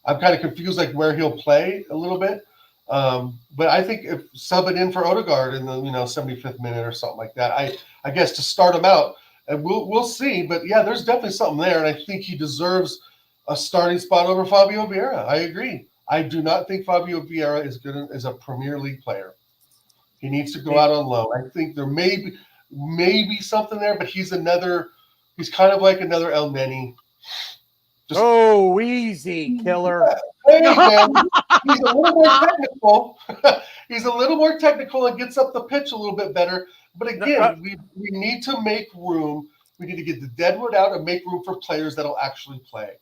I'm kind of confused, like where he'll play a little bit. But I think if sub it in for Odegaard in the 75th minute or something like that, I guess to start him out, and we'll see. But yeah, there's definitely something there, and I think he deserves a starting spot over Fabio Vieira. I agree. I do not think Fabio Vieira is good as a Premier League player. He needs to go out on loan. I think there may be something there, but he's kind of like another El Neni. Easy, killer. Hey, man, he's a little more technical. He's a little more technical and gets up the pitch a little bit better. But again, we need to make room. We need to get the deadwood out and make room for players that'll actually play.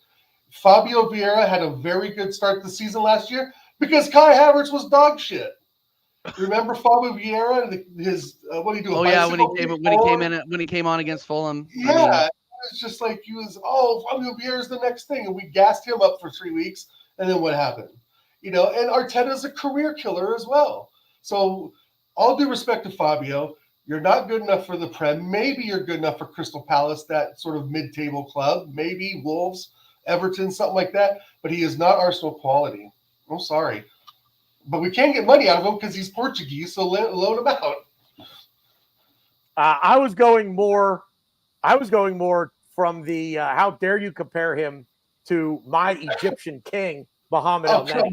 Fabio Vieira had a very good start to the season last year because Kai Havertz was dog shit. Remember Fabio Vieira and his what did he do? Oh yeah, when he came on against Fulham. Yeah, I mean, it's just like he was. Oh, Fabio Vieira is the next thing, and we gassed him up for 3 weeks, and then what happened? And Arteta's a career killer as well. So, all due respect to Fabio, you're not good enough for the Prem. Maybe you're good enough for Crystal Palace, that sort of mid-table club. Maybe Wolves, Everton, something like that. But he is not Arsenal quality. I'm sorry. But we can't get money out of him because he's Portuguese, so loan him out. I was going more from the how dare you compare him to my Egyptian king, Mohammed El Neni.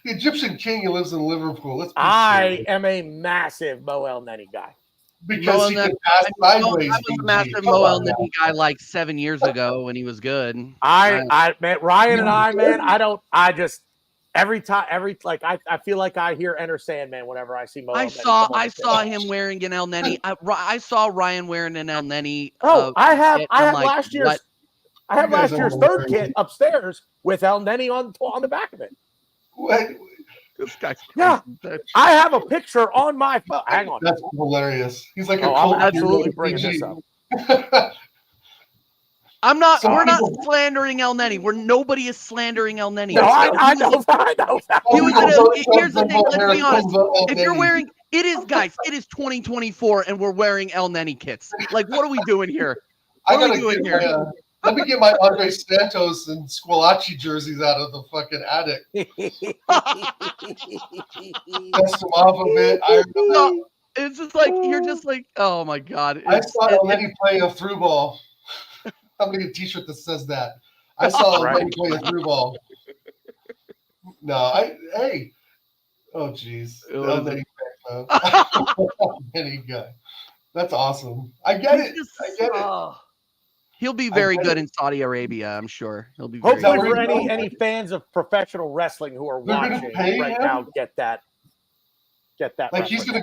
The Egyptian king who lives in Liverpool. I am a massive Mo El Neni guy. Because he can pass sideways. I was a massive Mo El Neni guy like 7 years ago when he was good. Man, Ryan and I, man, I feel like I hear Enter Sandman whenever I see Mo El Neni. I saw him wearing an El Neni. I saw Ryan wearing an El Neni. I have last year's third kit upstairs with El Neni on the back of it. What? This guy's crazy. Yeah, I have a picture on my phone. Hang on, that's hilarious. He's like I'm absolutely bringing this up. I'm not. We're not slandering El Neni. Nobody is slandering El Neni. No, I know. Here's the thing. Let's be honest. If you're wearing, it is 2024, and we're wearing El Neni kits. Like, what are we doing here? What are we doing here? Let me get my Andre Santos and Squillaci jerseys out of the fucking attic. Dust them off a bit. No, it's just like you're just like, oh my god. I saw El Neni play a through ball. I'm gonna get a T-shirt that says that. I saw El Neni play a through ball. No, oh jeez, El Neni guy. That's awesome. I get it. He'll be very good in Saudi Arabia, I'm sure. He'll be hopefully for any fans of professional wrestling who are watching right now get that. Like he's gonna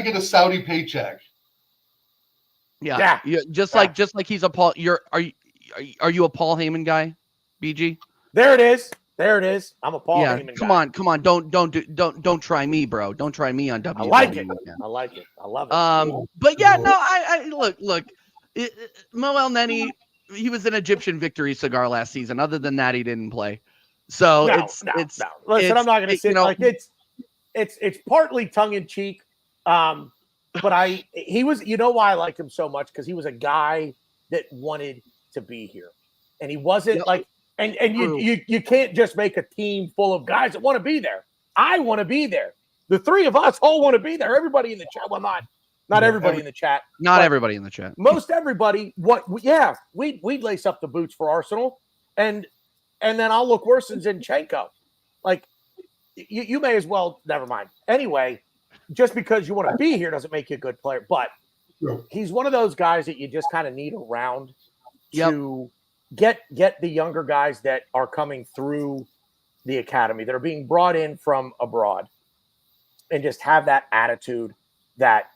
get a Saudi paycheck. Yeah. Just like he's a Paul. Are you a Paul Heyman guy, BG? There it is. I'm a Paul Heyman guy. Come on. Don't try me, bro. Don't try me on WWE. I like it. I love it. But yeah, no. I look. Mo El Neni, he was an Egyptian victory cigar last season. Other than that, he didn't play. So it's. Listen, I'm not going to say like it's partly tongue in cheek, but he was. You know why I like him so much? Because he was a guy that wanted to be here, and he wasn't like. And you can't just make a team full of guys that want to be there. I want to be there. The three of us all want to be there. Everybody in the chat. Well, not everybody in the chat. Not everybody in the chat. Most everybody. We'd lace up the boots for Arsenal, and then I'll look worse than Zinchenko. Like you may as well. Never mind. Anyway, just because you want to be here doesn't make you a good player. But he's one of those guys that you just kind of need around to get the younger guys that are coming through the academy that are being brought in from abroad, and just have that attitude that.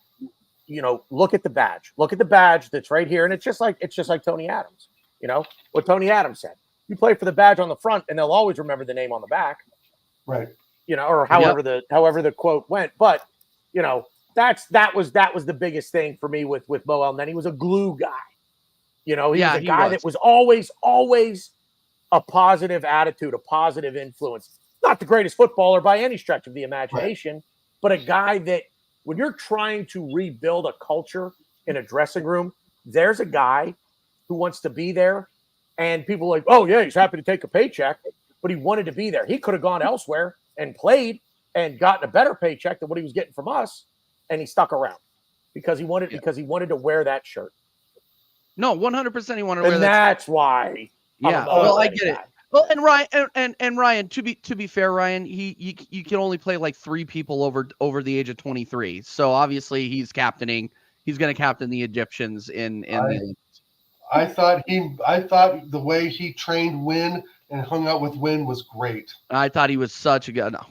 Look at the badge. Look at the badge that's right here, and it's just like Tony Adams. What Tony Adams said. You play for the badge on the front, and they'll always remember the name on the back. Right. Or however the quote went. But that was the biggest thing for me with Mo El Neni. He was a glue guy. He was a guy that was always a positive attitude, a positive influence. Not the greatest footballer by any stretch of the imagination, but a guy that. When you're trying to rebuild a culture in a dressing room, there's a guy who wants to be there, and people are like, oh, yeah, he's happy to take a paycheck, but he wanted to be there. He could have gone elsewhere and played and gotten a better paycheck than what he was getting from us, and he stuck around because he wanted to wear that shirt. No, 100% he wanted to wear that. And that's why. Yeah, well, I get it. Well, and Ryan and Ryan, to be fair, Ryan, you can only play like 3 people over the age of 23. So obviously he's captaining. He's going to captain the Egyptians in the Olympics. I thought the way he trained Win and hung out with Win was great. I thought he was such a good. No.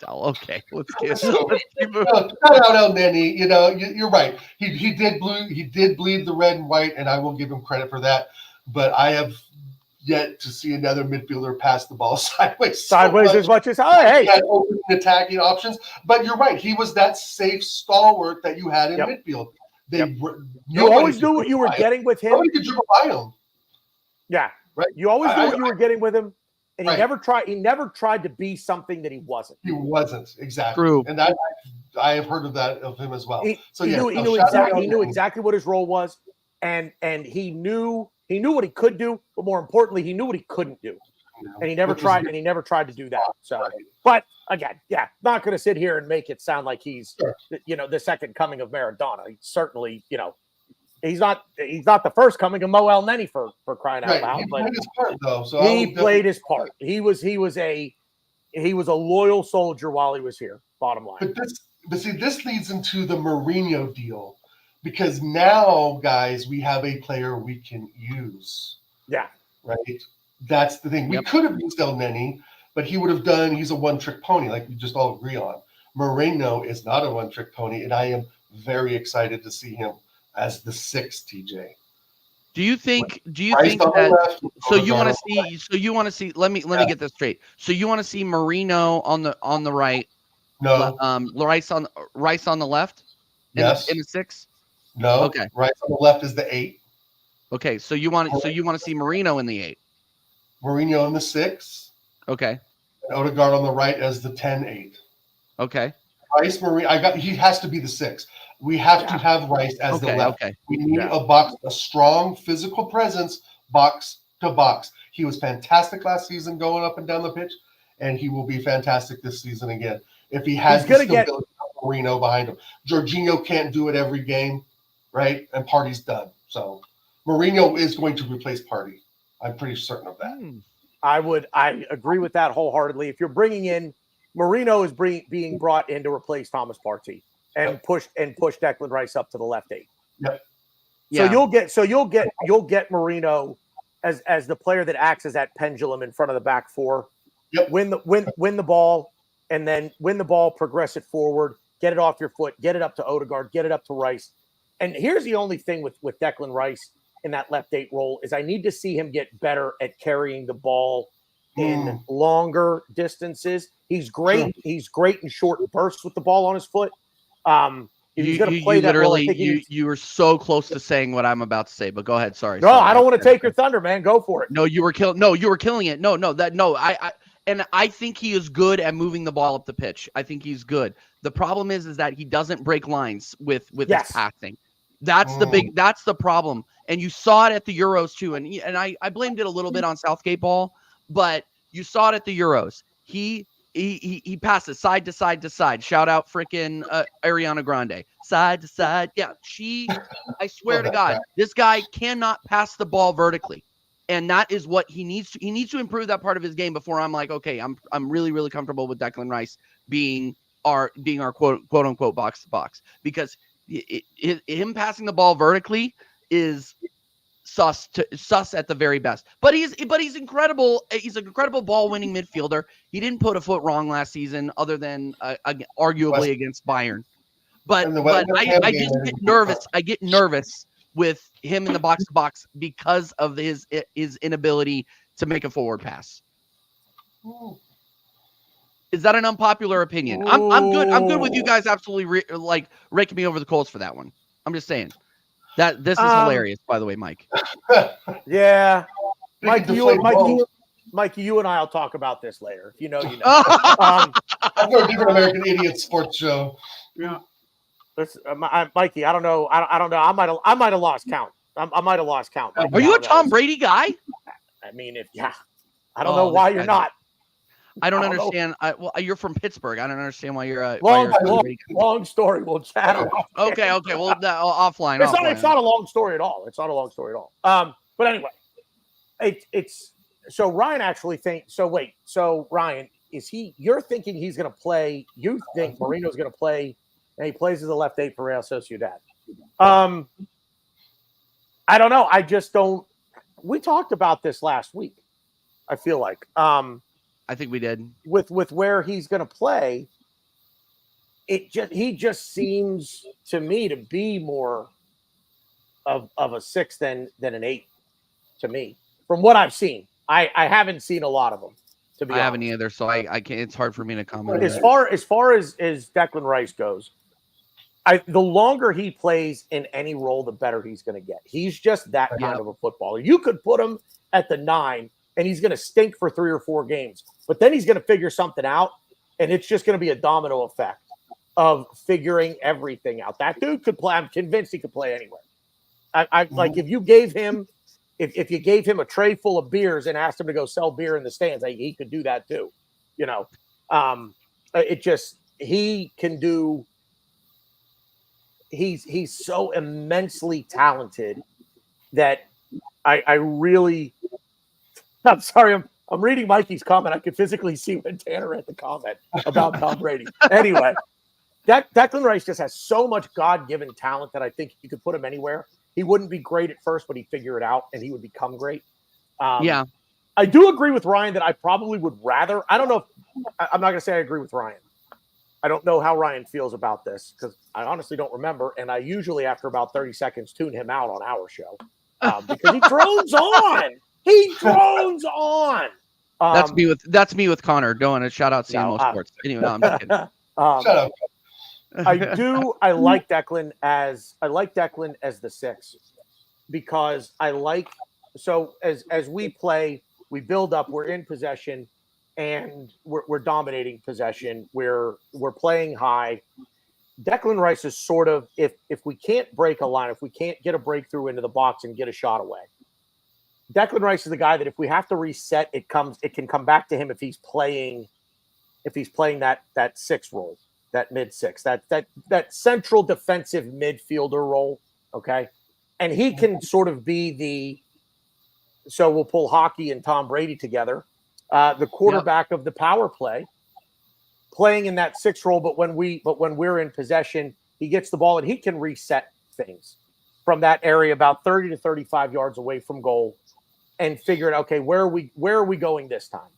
Okay, let's keep moving. Shout out El Neni. You're right. He did bleed the red and white, and I will give him credit for that. But I have yet to see another midfielder pass the ball sideways. Sideways as much as hey. Had open attacking options. But you're right. He was that safe stalwart that you had in midfield. You always knew what you were getting with him. Nobody could dribble by him. Yeah. Right. You always knew what you were getting with him. And he right. never tried to be something that he wasn't. He wasn't, exactly. True. And I have heard of that of him as well. He knew exactly what his role was, and he knew what he could do, but more importantly, he knew what he couldn't do. And he never tried to do that. So but again, not going to sit here and make it sound like he's the second coming of Maradona. He certainly, he's not the first coming of Mo Elneny for crying out loud. He played his part, though. So he played his part. He was a loyal soldier while he was here. Bottom line. But see, this leads into the Mourinho deal, because now, guys, we have a player we can use. Yeah. Right. That's the thing. We could have used Elneny, but he's a one-trick pony, like we just all agree on. Mourinho is not a one-trick pony, and I am very excited to see him as the sixth, TJ. Do you think that you want to see let me get this straight. So you want to see Marino on the right? No. Rice on the left? Yes. In the 6? No. Okay. Rice on the left is the 8. Okay, so you want to see Marino in the 8. Mourinho in the 6. Okay. And Odegaard on the right as the 10-8. Okay. Rice, Mourinho, he has to be the 6. We have to have Rice as the left. Okay. We need a strong physical presence, box to box. He was fantastic last season going up and down the pitch, and he will be fantastic this season again. If he has the stability of Mourinho behind him. Jorginho can't do it every game, right? And Partey's done. So Mourinho is going to replace Partey. I'm pretty certain of that. I agree with that wholeheartedly. If you're bringing in Mourinho is being brought in to replace Thomas Partey and push Declan Rice up to the left 8. Yep. So you'll get Mourinho as the player that acts as that pendulum in front of the back 4. Yep. Win the ball, and then win the ball, progress it forward, get it off your foot, get it up to Odegaard, get it up to Rice. And here's the only thing with Declan Rice in that left 8 role is I need to see him get better at carrying the ball in longer distances. He's great. He's great in short bursts with the ball on his foot. He's going to play that role. You were so close to saying what I'm about to say, but go ahead. Sorry. No, I don't want to take your thunder, man. Go for it. No, you were killing it. I think he is good at moving the ball up the pitch. I think he's good. The problem is that he doesn't break lines with his passing. That's the problem. And you saw it at the Euros too. And I blamed it a little bit on Southgate ball, but you saw it at the Euros. He passes side to side to side. Shout out freaking Ariana Grande. Side to side. Yeah, I swear to God, this guy cannot pass the ball vertically. And that is what he needs to. He needs to improve that part of his game before I'm like, okay, I'm really, really comfortable with Declan Rice being our quote unquote box to box, because him passing the ball vertically is sus at the very best. But he's incredible. He's an incredible ball winning midfielder. He didn't put a foot wrong last season, other than arguably against Bayern. But I just get nervous. I get nervous with him in the box to box because of his inability to make a forward pass. Is that an unpopular opinion? I'm good. I'm good with you guys absolutely raking me over the coals for that one. I'm just saying that this is hilarious, by the way, Mike. Yeah, Mikey, you and I will talk about this later. If you know, you know. I'm going to different American Idiot sports show. Yeah. Mikey, I don't know. I might have lost count. I might have lost count. Are you a Tom Brady guy? I mean, I don't know why you're not. I don't understand. Well, you're from Pittsburgh. I don't understand why you're long story. We'll chat about. Okay. Well, offline. It's not a long story at all. But anyway, it's so Ryan actually thinks. So wait. So Ryan, you're thinking he's going to play? You think Marino's going to play? And he plays as a left 8 for Real Sociedad. I don't know. I just don't. We talked about this last week. I feel like. I think we did. With where he's going to play, he just seems to me to be more of a 6 than an 8 to me from what I've seen. I haven't seen a lot of them, to be honest. I haven't either, so I can't. It's hard for me to comment. As far as Declan Rice goes, the longer he plays in any role, the better he's going to get. He's just that kind of a footballer. You could put him at the 9, and he's going to stink for 3 or 4 games, but then he's going to figure something out, and it's just going to be a domino effect of figuring everything out. That dude could play. I'm convinced he could play anywhere. Like if you gave him a tray full of beers and asked him to go sell beer in the stands, he could do that too. You know, he can do. He's so immensely talented that I really. I'm sorry. I'm reading Mikey's comment. I could physically see when Tanner read the comment about Tom Brady. Anyway, Declan Rice just has so much God-given talent that I think you could put him anywhere. He wouldn't be great at first, but he'd figure it out, and he would become great. I do agree with Ryan that I probably would rather. I don't know. I'm not going to say I agree with Ryan. I don't know how Ryan feels about this because I honestly don't remember. And I usually, after about 30 seconds, tune him out on our show because he drones on. He drones on. That's me with Connor doing a shout out CMO Sports. Anyway, no, I'm just kidding. Shut up. I like Declan as the 6 because as we play, we build up, we're in possession, and we're dominating possession. We're playing high. Declan Rice is sort of if we can't break a line, if we can't get a breakthrough into the box and get a shot away. Declan Rice is the guy that if we have to reset, it can come back to him if he's playing that 6 role, that mid 6, that central defensive midfielder role. Okay. And he can sort of be so we'll pull Hockey and Tom Brady together, the quarterback of the power play, playing in that 6 role. But when we're in possession, he gets the ball and he can reset things from that area about 30 to 35 yards away from goal and figure out, okay, where are we going this time?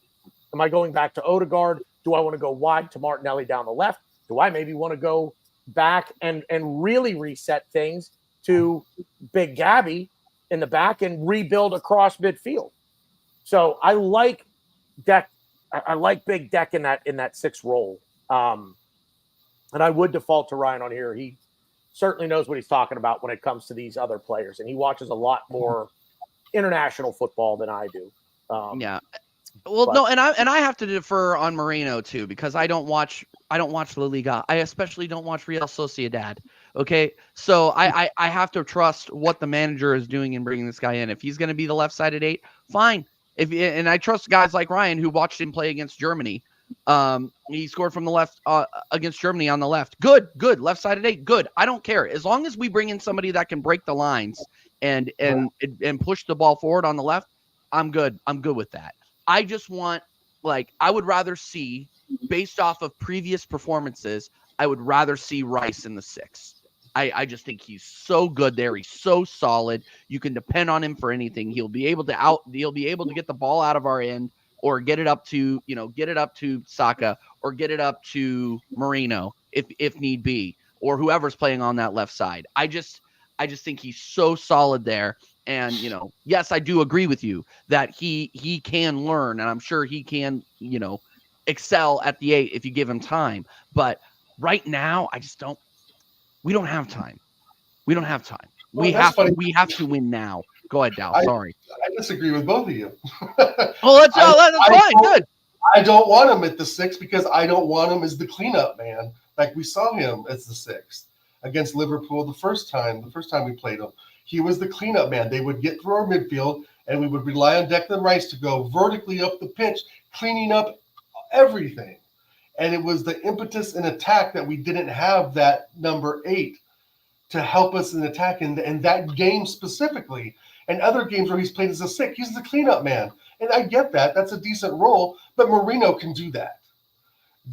Am I going back to Odegaard? Do I want to go wide to Martinelli down the left? Do I maybe want to go back and really reset things to Big Gabby in the back and rebuild across midfield? So I like Big Deck in that 6 role. And I would default to Ryan on here. He certainly knows what he's talking about when it comes to these other players, and he watches a lot more international football than I do. No, and I have to defer on Moreno too because I don't watch La Liga. I especially don't watch Real Sociedad. Okay, so I have to trust what the manager is doing in bringing this guy in. If he's going to be the left-sided 8, fine. And I trust guys like Ryan who watched him play against Germany. He scored from the left against Germany on the left. Good. Left-sided 8, good. I don't care as long as we bring in somebody that can break the lines and push the ball forward on the left. I'm good. I'm good with that. I just want, I would rather see, based off of previous performances, I would rather see Rice in the 6. I just think he's so good there. He's so solid. You can depend on him for anything. He'll be able to get the ball out of our end or get it up to Saka or get it up to Moreno if need be, or whoever's playing on that left side. I just think he's so solid there. And, yes, I do agree with you that he can learn, and I'm sure he can, excel at the 8 if you give him time. But right now, we don't have time. We don't have time. Well, we have to win now. Go ahead, Dal. Sorry. I disagree with both of you. Well, that's fine. Good. I don't want him at the 6 because I don't want him as the cleanup man. Like we saw him as the 6th against Liverpool the first time we played him. He was the cleanup man. They would get through our midfield, and we would rely on Declan Rice to go vertically up the pitch, cleaning up everything. And it was the impetus in attack that we didn't have that number 8 to help us in attack in that game specifically. And other games where he's played as a 6, he's the cleanup man. And I get that. That's a decent role, but Moreno can do that.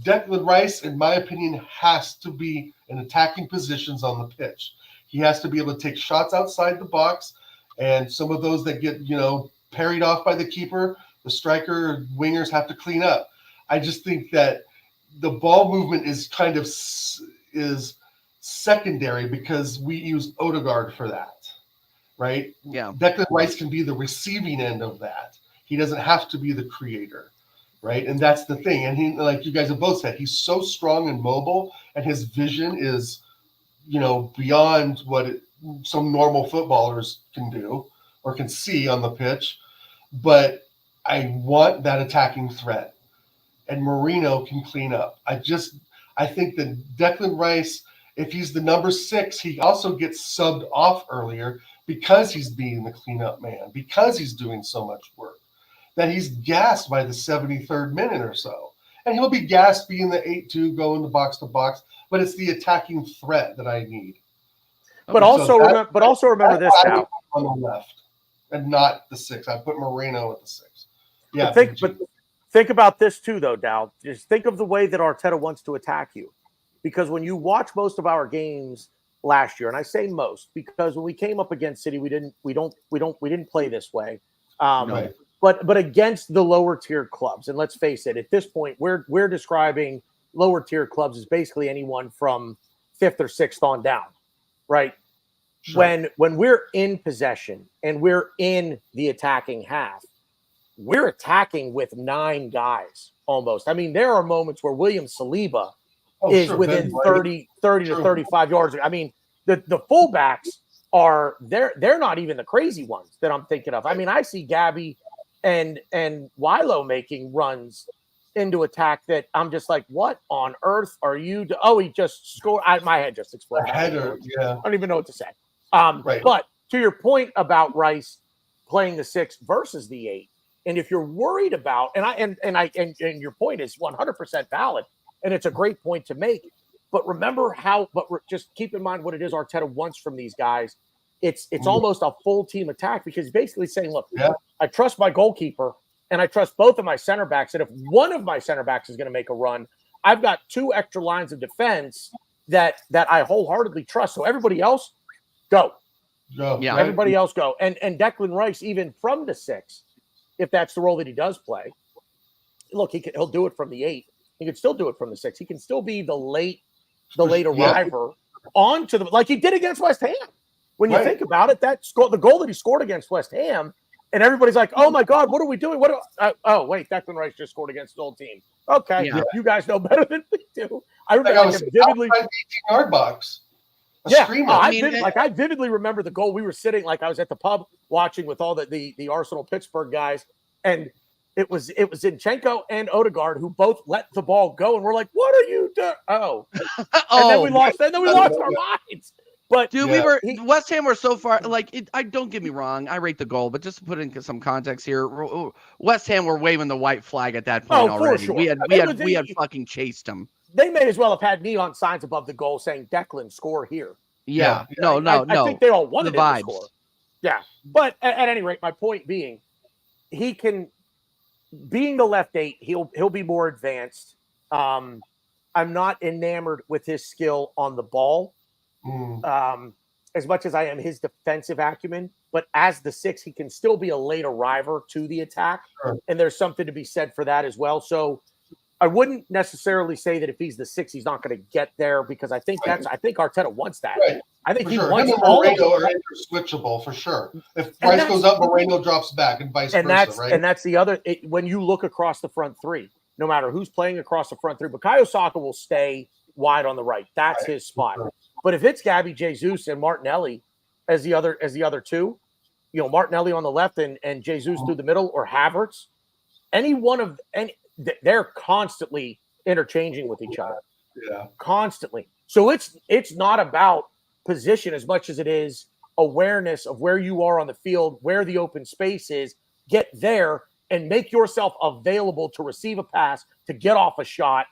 Declan Rice, in my opinion, has to be in attacking positions on the pitch. He has to be able to take shots outside the box, and some of those that get, parried off by the keeper, the striker, wingers have to clean up. I just think that the ball movement is kind of is secondary because we use Odegaard for that, right? Yeah. Declan Rice can be the receiving end of that. He doesn't have to be the creator, right? And that's the thing. And he, like you guys have both said, he's so strong and mobile, and his vision is, beyond what some normal footballers can do or can see on the pitch. But I want that attacking threat, and Marino can clean up. I think that Declan Rice, if he's the number 6, he also gets subbed off earlier because he's being the cleanup man, because he's doing so much work, that he's gassed by the 73rd minute or so. And he'll be gassed being the 8-2, going to box, but it's the attacking threat that I need. But also remember this now. On the left, and not the 6. I put Moreno at the 6. Yeah, but think about this too, though, Dow. Just think of the way that Arteta wants to attack you, because when you watch most of our games last year, and I say most because when we came up against City, we didn't play this way. Right. But against the lower tier clubs, and let's face it, at this point, we're describing lower tier clubs as basically anyone from 5th or 6th on down, right? Sure. When we're in possession and we're in the attacking half, we're attacking with 9 guys almost. I mean, there are moments where William Saliba is within 30 to 35 yards. I mean, the fullbacks are they're not even the crazy ones that I'm thinking of. I mean, I see Gabby and Wilo making runs into attack that I'm just like, what on earth are you he just scored. My head just exploded. I don't even know what to say. Right. But to your point about Rice playing the 6 versus the 8, and if you're worried about, and your point is 100% valid, and it's a great point to make. But remember just keep in mind what it is Arteta wants from these guys. It's almost a full team attack, because he's basically saying, look, I trust my goalkeeper and I trust both of my center backs. And if one of my center backs is going to make a run, I've got 2 extra lines of defense that I wholeheartedly trust. So everybody else, go. Yeah. Everybody else go. And Declan Rice, even from the 6, if that's the role that he does play, look, he'll do it from the 8. He can still do it from the 6. He can still be the late arriver onto like he did against West Ham. When you think about it, the goal that he scored against West Ham, and everybody's like, "Oh my God, what are we doing? Wait, Declan Rice just scored against his old team." Okay, you guys know better than we do. I remember vividly. 18-yard box. I vividly remember the goal. We were sitting, like I was at the pub watching with all the Arsenal Pittsburgh guys, and it was Zinchenko and Odegaard who both let the ball go, and we're like, "What are you doing?" And then we lost. And then we lost our minds. But dude, West Ham were so far. Like, I don't get me wrong, I rate the goal, but just to put in some context here, West Ham were waving the white flag at that point already. Sure. We had fucking chased them. They may as well have had neon signs above the goal saying "Declan, score here." Yeah. No. I think they all wanted the vibes. To score. Yeah, but at any rate, my point being, he can, being the left 8, he'll be more advanced. I'm not enamored with his skill on the ball. As much as I am his defensive acumen, but as the 6, he can still be a late arriver to the attack. Sure. And there's something to be said for that as well. So I wouldn't necessarily say that if he's the 6, he's not going to get there, because I think I think Arteta wants that. Right. I think he wants all of them. Are switchable for sure. If Rice goes up, Moreno drops back, and vice versa, right? And that's the other, when you look across the front 3, no matter who's playing across the front 3, Bukayo Saka will stay wide on the right. That's his spot. Sure. But if it's Gabby Jesus and Martinelli as the other 2, Martinelli on the left and Jesus through the middle, or Havertz, they're constantly interchanging with each other. Yeah. Constantly. So it's not about position as much as it is awareness of where you are on the field, where the open space is. Get there and make yourself available to receive a pass, to get off a shot,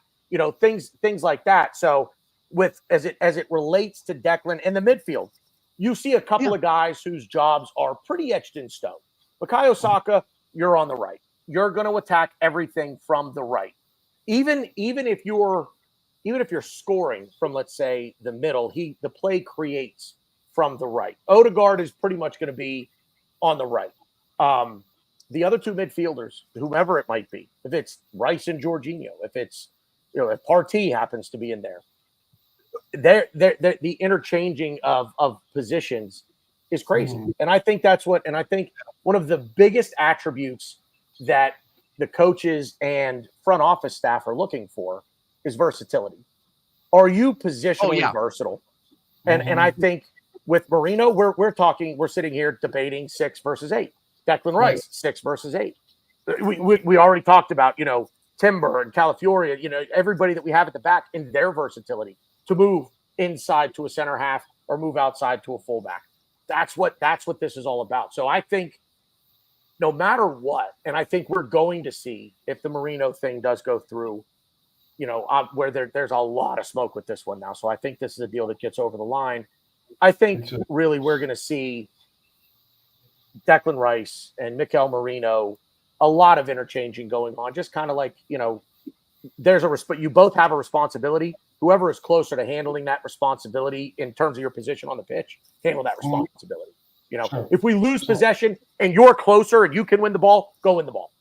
things like that. So as it relates to Declan in the midfield, you see a couple of guys whose jobs are pretty etched in stone. Bukayo Saka, you're on the right. You're going to attack everything from the right. Even if you're scoring from, let's say, the middle, the play creates from the right. Odegaard is pretty much going to be on the right. The other 2 midfielders, whomever it might be, if it's Rice and Jorginho, if it's if Partey happens to be in there, the interchanging of positions is crazy. And I think one of the biggest attributes that the coaches and front office staff are looking for is versatility. Are you positionally versatile? And I think with Marino, we're sitting here debating 6 versus 8. Declan Rice, 6 versus 8. We already talked about, Timber and Calafiori, everybody that we have at the back in their versatility to move inside to a center half or move outside to a fullback. That's what this is all about. So I think no matter what, and I think we're going to see if the Marino thing does go through, where there's a lot of smoke with this one now. So I think this is a deal that gets over the line. I think really we're going to see Declan Rice and Mikel Marino, a lot of interchanging going on, just kind of like, you both have a responsibility. Whoever is closer to handling that responsibility in terms of your position on the pitch, handle that responsibility. If we lose possession and you're closer and you can win the ball, go win the ball.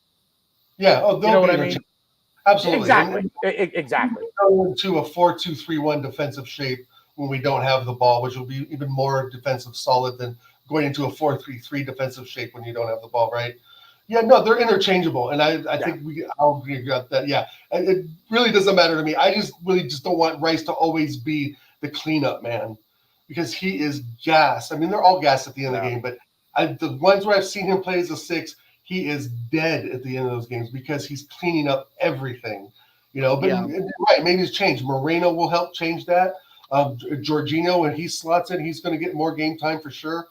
Yeah. Oh, you know what I mean? Absolutely. Exactly. Go into a 4-2-3-1 defensive shape when we don't have the ball, which will be even more defensive solid than going into a 4-3-3 defensive shape when you don't have the ball, right? Yeah, no, they're interchangeable, and I think I'll agree about that. Yeah, it really doesn't matter to me. I really don't want Rice to always be the cleanup man because he is gas. I mean, they're all gas at the end of the game, but the ones where I've seen him play as a 6, he is dead at the end of those games because he's cleaning up everything. But right, maybe it's changed. Moreno will help change that. Jorginho, when he slots in, he's going to get more game time for sure.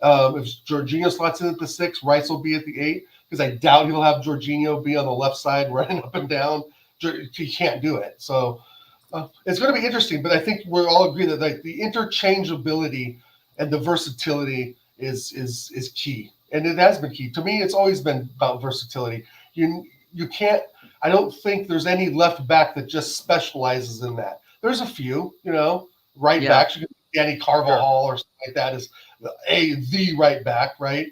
If Jorginho slots in at the 6, Rice will be at the 8. Because I doubt he'll have Jorginho be on the left side running up and down. He can't do it. So it's going to be interesting. But I think we all agree that the interchangeability and the versatility is key. And it has been key. To me, it's always been about versatility. You can't – I don't think there's any left back that just specializes in that. There's a few, right backs. You can Danny Carvajal or something like that is the right back, right?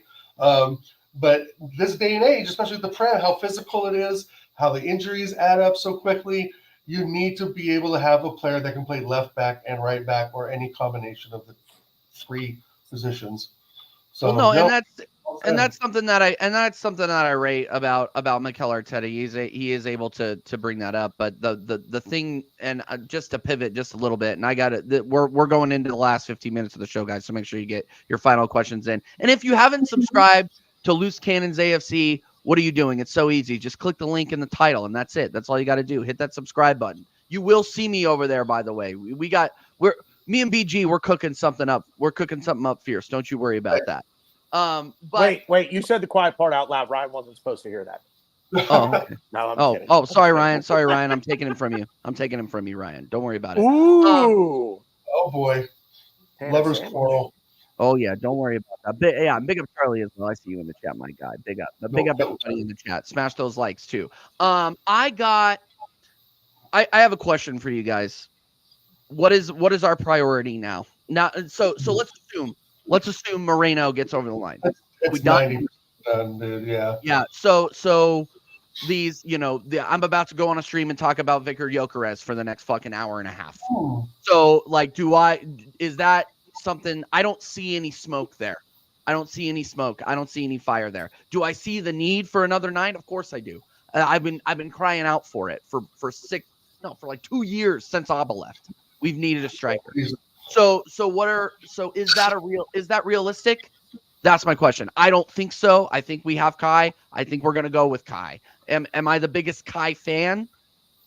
But this day and age, especially with the Prem, how physical it is, how the injuries add up so quickly, you need to be able to have a player that can play left back and right back or any combination of the 3 positions. So that's something that I rate about Mikel Arteta. He is able to bring that up. But the thing, and just to pivot just a little bit, and I got it. We're going into the last 15 minutes of the show, guys. So make sure you get your final questions in. And if you haven't subscribed to Loose Cannons AFC, what are you doing? It's so easy. Just click the link in the title, and that's it. That's all you got to do. Hit that subscribe button. You will see me over there, by the way. Me and BG, we're cooking something up. We're cooking something up fierce. Don't you worry about that. But wait, you said the quiet part out loud. Ryan wasn't supposed to hear that. Oh, okay. No, I'm kidding. Sorry, Ryan. I'm taking him from you. Ryan. Don't worry about it. Ooh. Oh boy. Lover's quarrel. Oh yeah, don't worry about that. I'm big up Charlie as well. I see you in the chat, my guy. Big up everybody in the chat. Smash those likes too. I have a question for you guys. What is our priority now? Now, so let's assume Moreno gets over the line. It's 90%, dude. Yeah. Yeah. So these, I'm about to go on a stream and talk about Vicar Gyökeres for the next fucking hour and a half. So is that something? I don't see any smoke there. I don't see any smoke. I don't see any fire there. Do I see the need for another 9? Of course I do. I've been crying out for it for like 2 years since Abba left. We've needed a striker. So is that realistic? That's my question. I don't think so. I think we have Kai. I think we're gonna go with Kai. Am I the biggest Kai fan?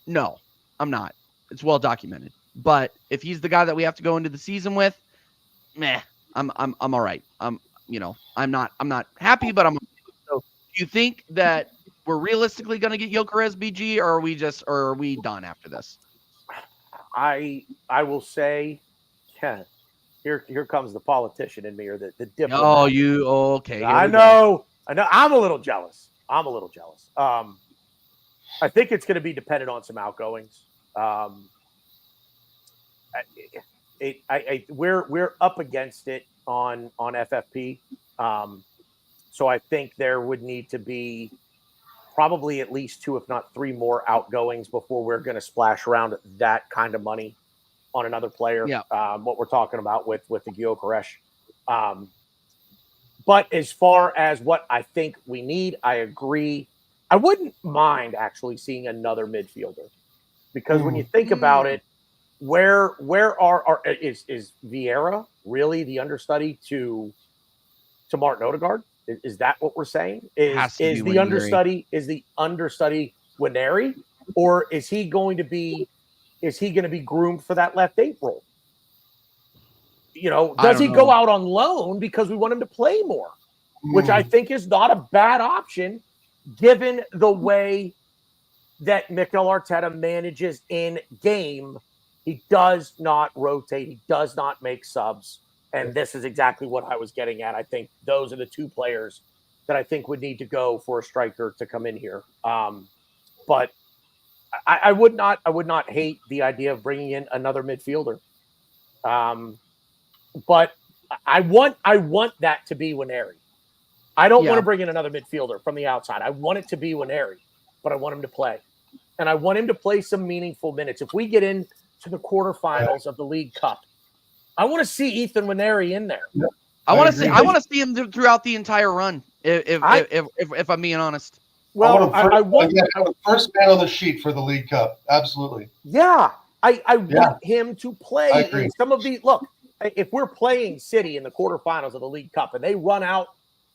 No, I'm not. It's well documented. But if he's the guy that we have to go into the season with, I'm all right. I'm not happy, but I'm. So do you think that we're realistically going to get Gyökeres, BG, or are we done after this? I will say, here comes the politician in me, or the diplomat. Oh, okay. I know. I'm a little jealous. I think it's going to be dependent on some outgoings. We're up against it on FFP. So I think there would need to be probably at least 2, if not 3 more outgoings before we're going to splash around that kind of money on another player. Yeah. What we're talking about with the Gyökeres. But as far as what I think we need, I agree. I wouldn't mind actually seeing another midfielder, because when you think about it, where is Vieira really the understudy to Martin Odegaard? Is that what we're saying? Has to be The understudy Winery, or is he going to be groomed for that left 8 role? Does he go out on loan because we want him to play more? Which I think is not a bad option, given the way that Mikel Arteta manages in game. He does not rotate. He does not make subs. And this is exactly what I was getting at. I think those are the 2 players that I think would need to go for a striker to come in here. But I would not hate the idea of bringing in another midfielder. But I want that to be Winery. I don't want to bring in another midfielder from the outside. I want it to be Winery, but I want him to play. And I want him to play some meaningful minutes. If we get into the quarterfinals of the League Cup, I want to see Ethan Winery in there. I want to see him throughout the entire run. If I'm being honest. Well, I want first man on the sheet for the League Cup. Absolutely. Yeah, I want him to play in some of the look. If we're playing City in the quarterfinals of the League Cup and they run out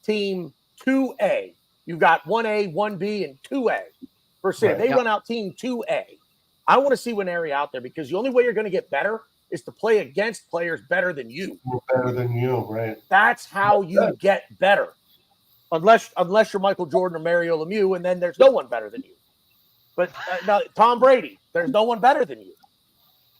Team 2A, you've got 1A, 1B, and 2A for City. They run out Team 2A. I want to see Winery out there, because the only way you're going to get better is to play against players better than you. Better than you, right? That's how you get better. Unless you're Michael Jordan or Mario Lemieux, and then there's no one better than you. But now Tom Brady, there's no one better than you.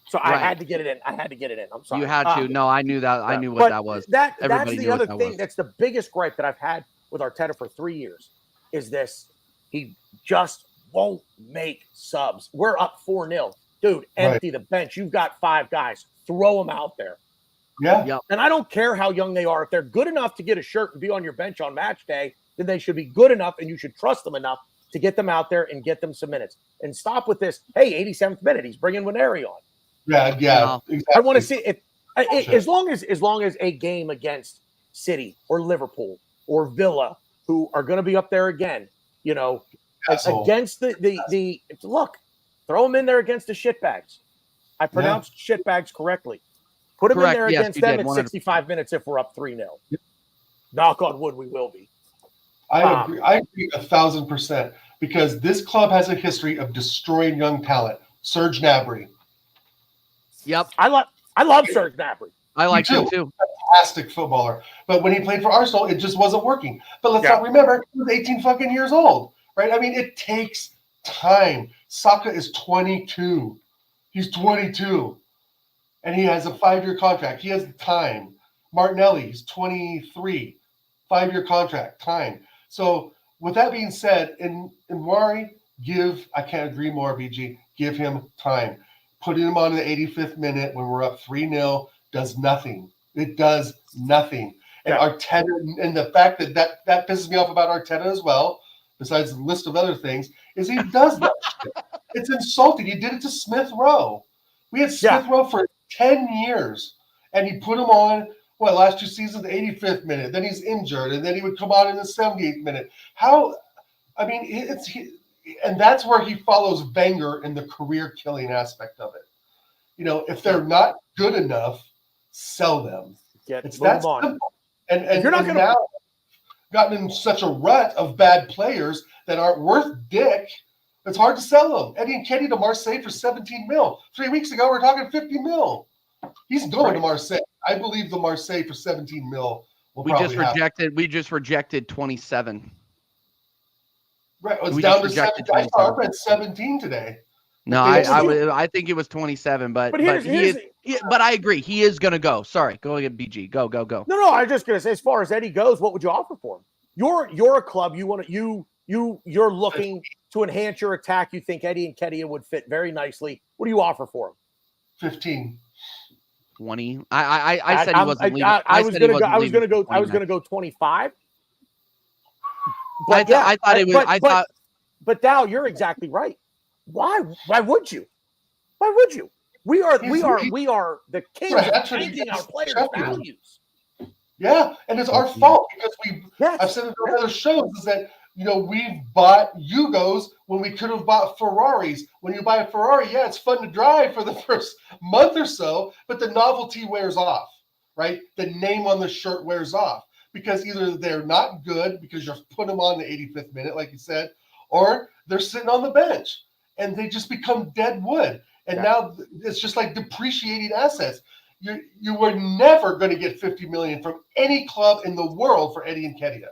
So I had to get it in. I'm sorry. You had to. No, I knew that. I knew what that was. That's the other thing. That's the biggest gripe that I've had with Arteta for 3 years is this. He just won't make subs. We're up 4-0. Dude, empty the bench. You've got 5 guys. Throw them out there. Yeah. Yep. And I don't care how young they are. If they're good enough to get a shirt and be on your bench on match day, then they should be good enough, and you should trust them enough to get them out there and get them some minutes. And stop with this, hey, 87th minute, he's bringing Winery on. Yeah. Exactly. I want to see as long as a game against City or Liverpool or Villa, who are going to be up there again, against the look, throw them in there against the shitbags. I pronounced shitbags correctly. Put them in there against them at 65 minutes if we're up 3-0. Knock on wood, we will be. I agree. I agree 1,000%, because this club has a history of destroying young talent. Serge Gnabry. Yep. I love Serge Gnabry. I like him too. Fantastic footballer. But when he played for Arsenal, it just wasn't working. But let's not remember, he was 18 fucking years old, right? I mean, it takes time. Saka is 22. He's 22. And he has a 5-year contract. He has time. Martinelli, he's 23. 5-year contract, time. So with that being said, in Wari, I can't agree more, BG. Give him time. Putting him on in the 85th minute when we're up 3-0 does nothing. It does nothing. And Arteta, and the fact that pisses me off about Arteta as well, besides the list of other things, is he does that shit. It's insulting. He did it to Smith Rowe. We had Smith Rowe for 10 years, and he put him on, last 2 seasons, the 85th minute. Then he's injured, and then he would come on in the 78th minute. And that's where he follows Wenger in the career-killing aspect of it. If they're not good enough, sell them. It's that simple. And you're not going to now gotten in such a rut of bad players that aren't worth dick. It's hard to sell them. Eddie Nketiah to Marseille for 17 mil. 3 weeks ago, we were talking 50 mil. He's going to Marseille. I believe the Marseille for 17 mil will probably happen. We just rejected 27. Right. It's down to 17. I saw it at 17 today. No, I think it was 27, but I agree. He is going to go. Sorry. Go ahead, BG. Go. No, I was just going to say, as far as Eddie goes, what would you offer for him? You're a club. You're looking to enhance your attack. You think Eddie Nketiah would fit very nicely. What do you offer for him? 15. 20. I said he wasn't leaving. I was going to go 25. But I thought it was. But Dow, you're exactly right. Why would you? Why would you? We are the kings of changing our players' values. Yeah, and it's our fault because I've said it on other shows, is that we've bought Yugos when we could have bought Ferraris. When you buy a Ferrari, yeah, it's fun to drive for the first month or so, but the novelty wears off, right? The name on the shirt wears off because either they're not good because you're putting them on the 85th minute, like you said, or they're sitting on the bench and they just become dead wood. And now it's just like depreciating assets. You were never going to get $50 million from any club in the world for Eddie Nketiah.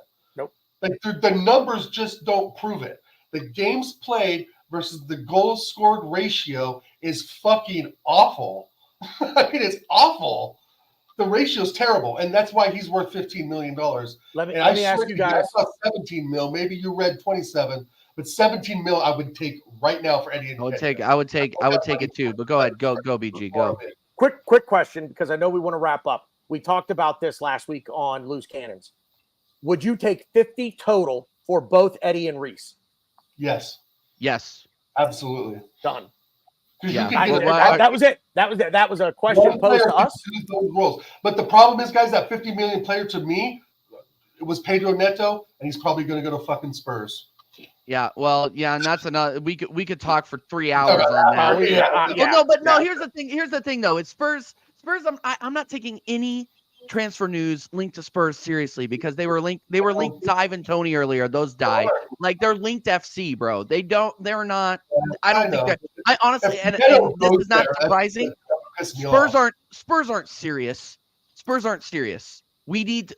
Like the numbers just don't prove it. The games played versus the goals scored ratio is fucking awful. I mean, it's awful. The ratio is terrible, and that's why he's worth $15 million. Let me ask you guys. I saw 17 mil. Maybe you read 27, but 17 mil I would take right now for Eddie. I would take it too. But go ahead, go BG, go. Quick question, because I know we want to wrap up. We talked about this last week on Loose Cannons. Would you take 50 total for both Eddie and Reese? Yes. Absolutely. Done. Yeah. That was it. That was a question posed to us. But the problem is, guys, that 50 million player to me, it was Pedro Neto, and he's probably going to go to fucking Spurs. Yeah, well, yeah, and that's another. We could talk for 3 hours on that. Here's the thing, though. It's Spurs. I'm not taking any transfer news linked to Spurs seriously because they were linked to Ivan Toney earlier. Those die. Like they're linked FC, bro. They're not. I don't think that. I honestly, and this is not surprising. Spurs aren't serious. Spurs aren't serious. We need to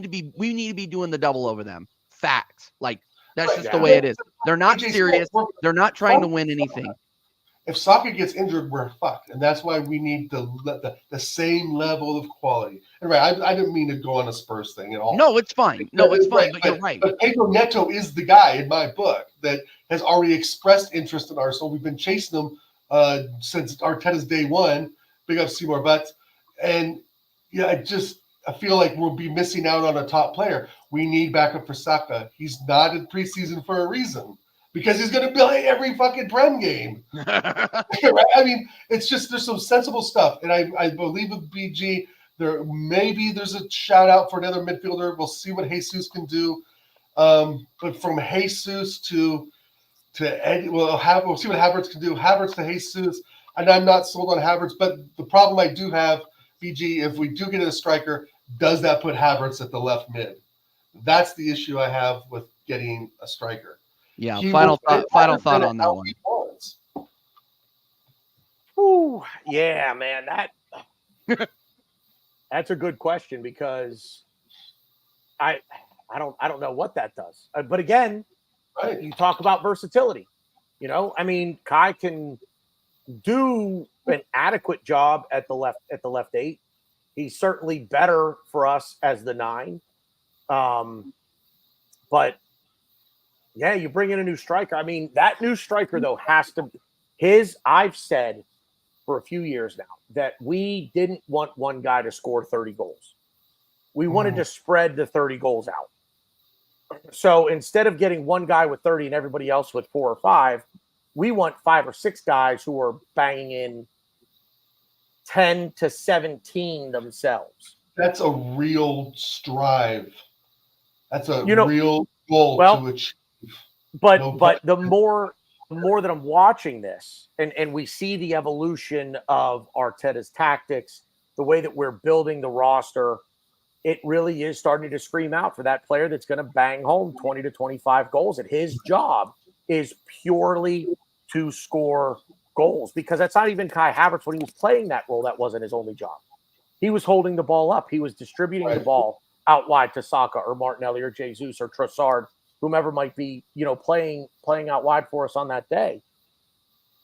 be doing the double over them. Fact. Like that's just the way it is. They're not serious. They're not trying to win anything. If Saka gets injured, we're fucked, and that's why we need the same level of quality. And right, I didn't mean to go on a Spurs thing at all. No, it's fine. But you're right. But Pedro Neto is the guy in my book that has already expressed interest in Arsenal. We've been chasing him since Arteta's day one. Big up Seymour Butts, and yeah, I feel like we'll be missing out on a top player. We need backup for Saka. He's not in preseason for a reason. Because he's going to play every fucking Prem game. Right? I mean, it's just there's some sensible stuff. And I believe with BG, there's a shout out for another midfielder. We'll see what Jesus can do. But from Jesus to Eddie, we'll see what Havertz can do. Havertz to Jesus. And I'm not sold on Havertz. But the problem I do have, BG, if we do get a striker, does that put Havertz at the left mid? That's the issue I have with getting a striker. Yeah, final thought on that one. Ooh, yeah, man, that's a good question because I don't know what that does. But again, you talk about versatility. I mean, Kai can do an adequate job at the left 8. He's certainly better for us as the 9. But yeah, you bring in a new striker. I mean, that new striker, though, has to – I've said for a few years now that we didn't want one guy to score 30 goals. We wanted to spread the 30 goals out. So instead of getting one guy with 30 and everybody else with 4 or 5, we want 5 or 6 guys who are banging in 10 to 17 themselves. That's a real strive. That's a real goal to achieve. But the more that I'm watching this and we see the evolution of Arteta's tactics, the way that we're building the roster, it really is starting to scream out for that player that's going to bang home 20 to 25 goals. And his job is purely to score goals because that's not even Kai Havertz when he was playing that role. That wasn't his only job. He was holding the ball up. He was distributing the ball out wide to Saka or Martinelli or Jesus or Trossard, whomever might be, playing out wide for us on that day.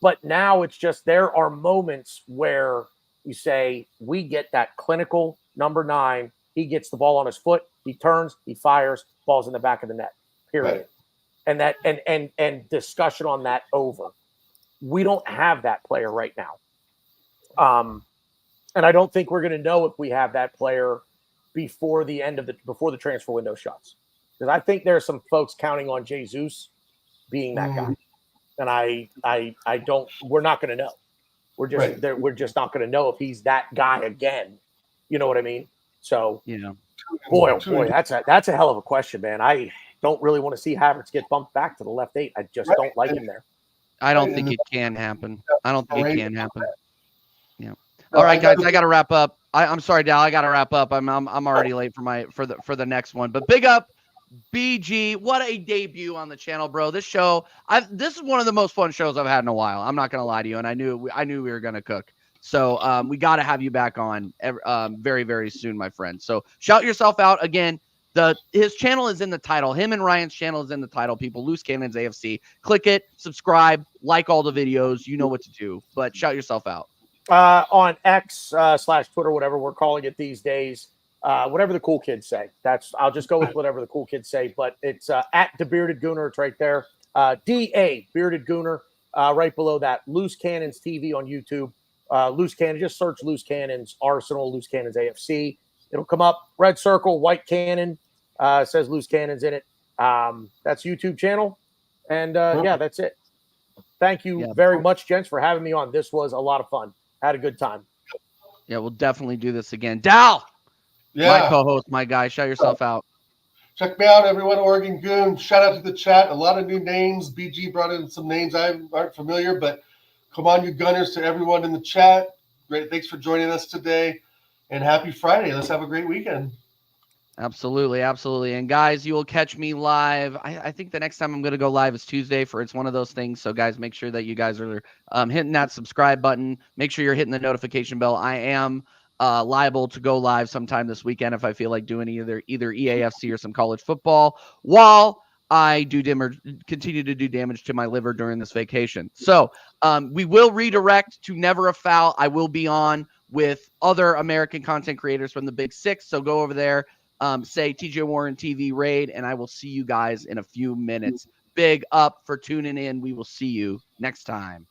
But now it's just there are moments where you say, we get that clinical number 9. He gets the ball on his foot. He turns, he fires, ball's in the back of the net, period. Right. And that and discussion on that over. We don't have that player right now. And I don't think we're going to know if we have that player before the transfer window shuts. Because I think there are some folks counting on Jesus being that guy, and I don't. We're not going to know. We're just not going to know if he's that guy again. You know what I mean? So boy, that's a hell of a question, man. don't really want to see Havertz get bumped back to the left 8. I just don't like him there. I don't think it can happen. I don't think it can happen. Yeah. All right, guys, I got to wrap up. I'm sorry, Dal. I got to wrap up. I'm already late for the next one. But big up, BG. What a debut on the channel, bro. This show, this is one of the most fun shows I've had in a while. I'm not gonna lie to you, and I knew we were gonna cook. So we got to have you back on very, very soon, my friend. So shout yourself out again. His channel is in the title. Him and Ryan's channel is in the title. People, Loose Cannons AFC. Click it, subscribe, like all the videos. You know what to do. But shout yourself out. On X / Twitter, whatever we're calling it these days, whatever the cool kids say. I'll just go with whatever the cool kids say. But it's at the Bearded Gooner. It's right there. DA Bearded Gooner. Right below that, Loose Cannons TV on YouTube. Loose Cannon. Just search Loose Cannons Arsenal, Loose Cannons AFC. It'll come up. Red circle, white cannon. Says Loose Cannons in it. That's YouTube channel. And yeah, that's it. Thank you very much, gents, for having me on. This was a lot of fun. Had a good time. Yeah, we'll definitely do this again. Dal, my co-host, my guy. Shout yourself out. Check me out, everyone. Oregon Goon. Shout out to the chat. A lot of new names. BG brought in some names I aren't familiar, but come on, you Gunners, to everyone in the chat. Great. Thanks for joining us today. And happy Friday. Let's have a great weekend. Absolutely. And guys, you will catch me live. I think the next time I'm going to go live is Tuesday it's one of those things. So guys, make sure that you guys are hitting that subscribe button. Make sure you're hitting the notification bell. I am liable to go live sometime this weekend if I feel like doing either EAFC or some college football while I continue to do damage to my liver during this vacation. So we will redirect to Never a Foul. I will be on with other American content creators from the Big Six. So go over there. Say TJ Warren TV raid, and I will see you guys in a few minutes. Big up for tuning in. We will see you next time.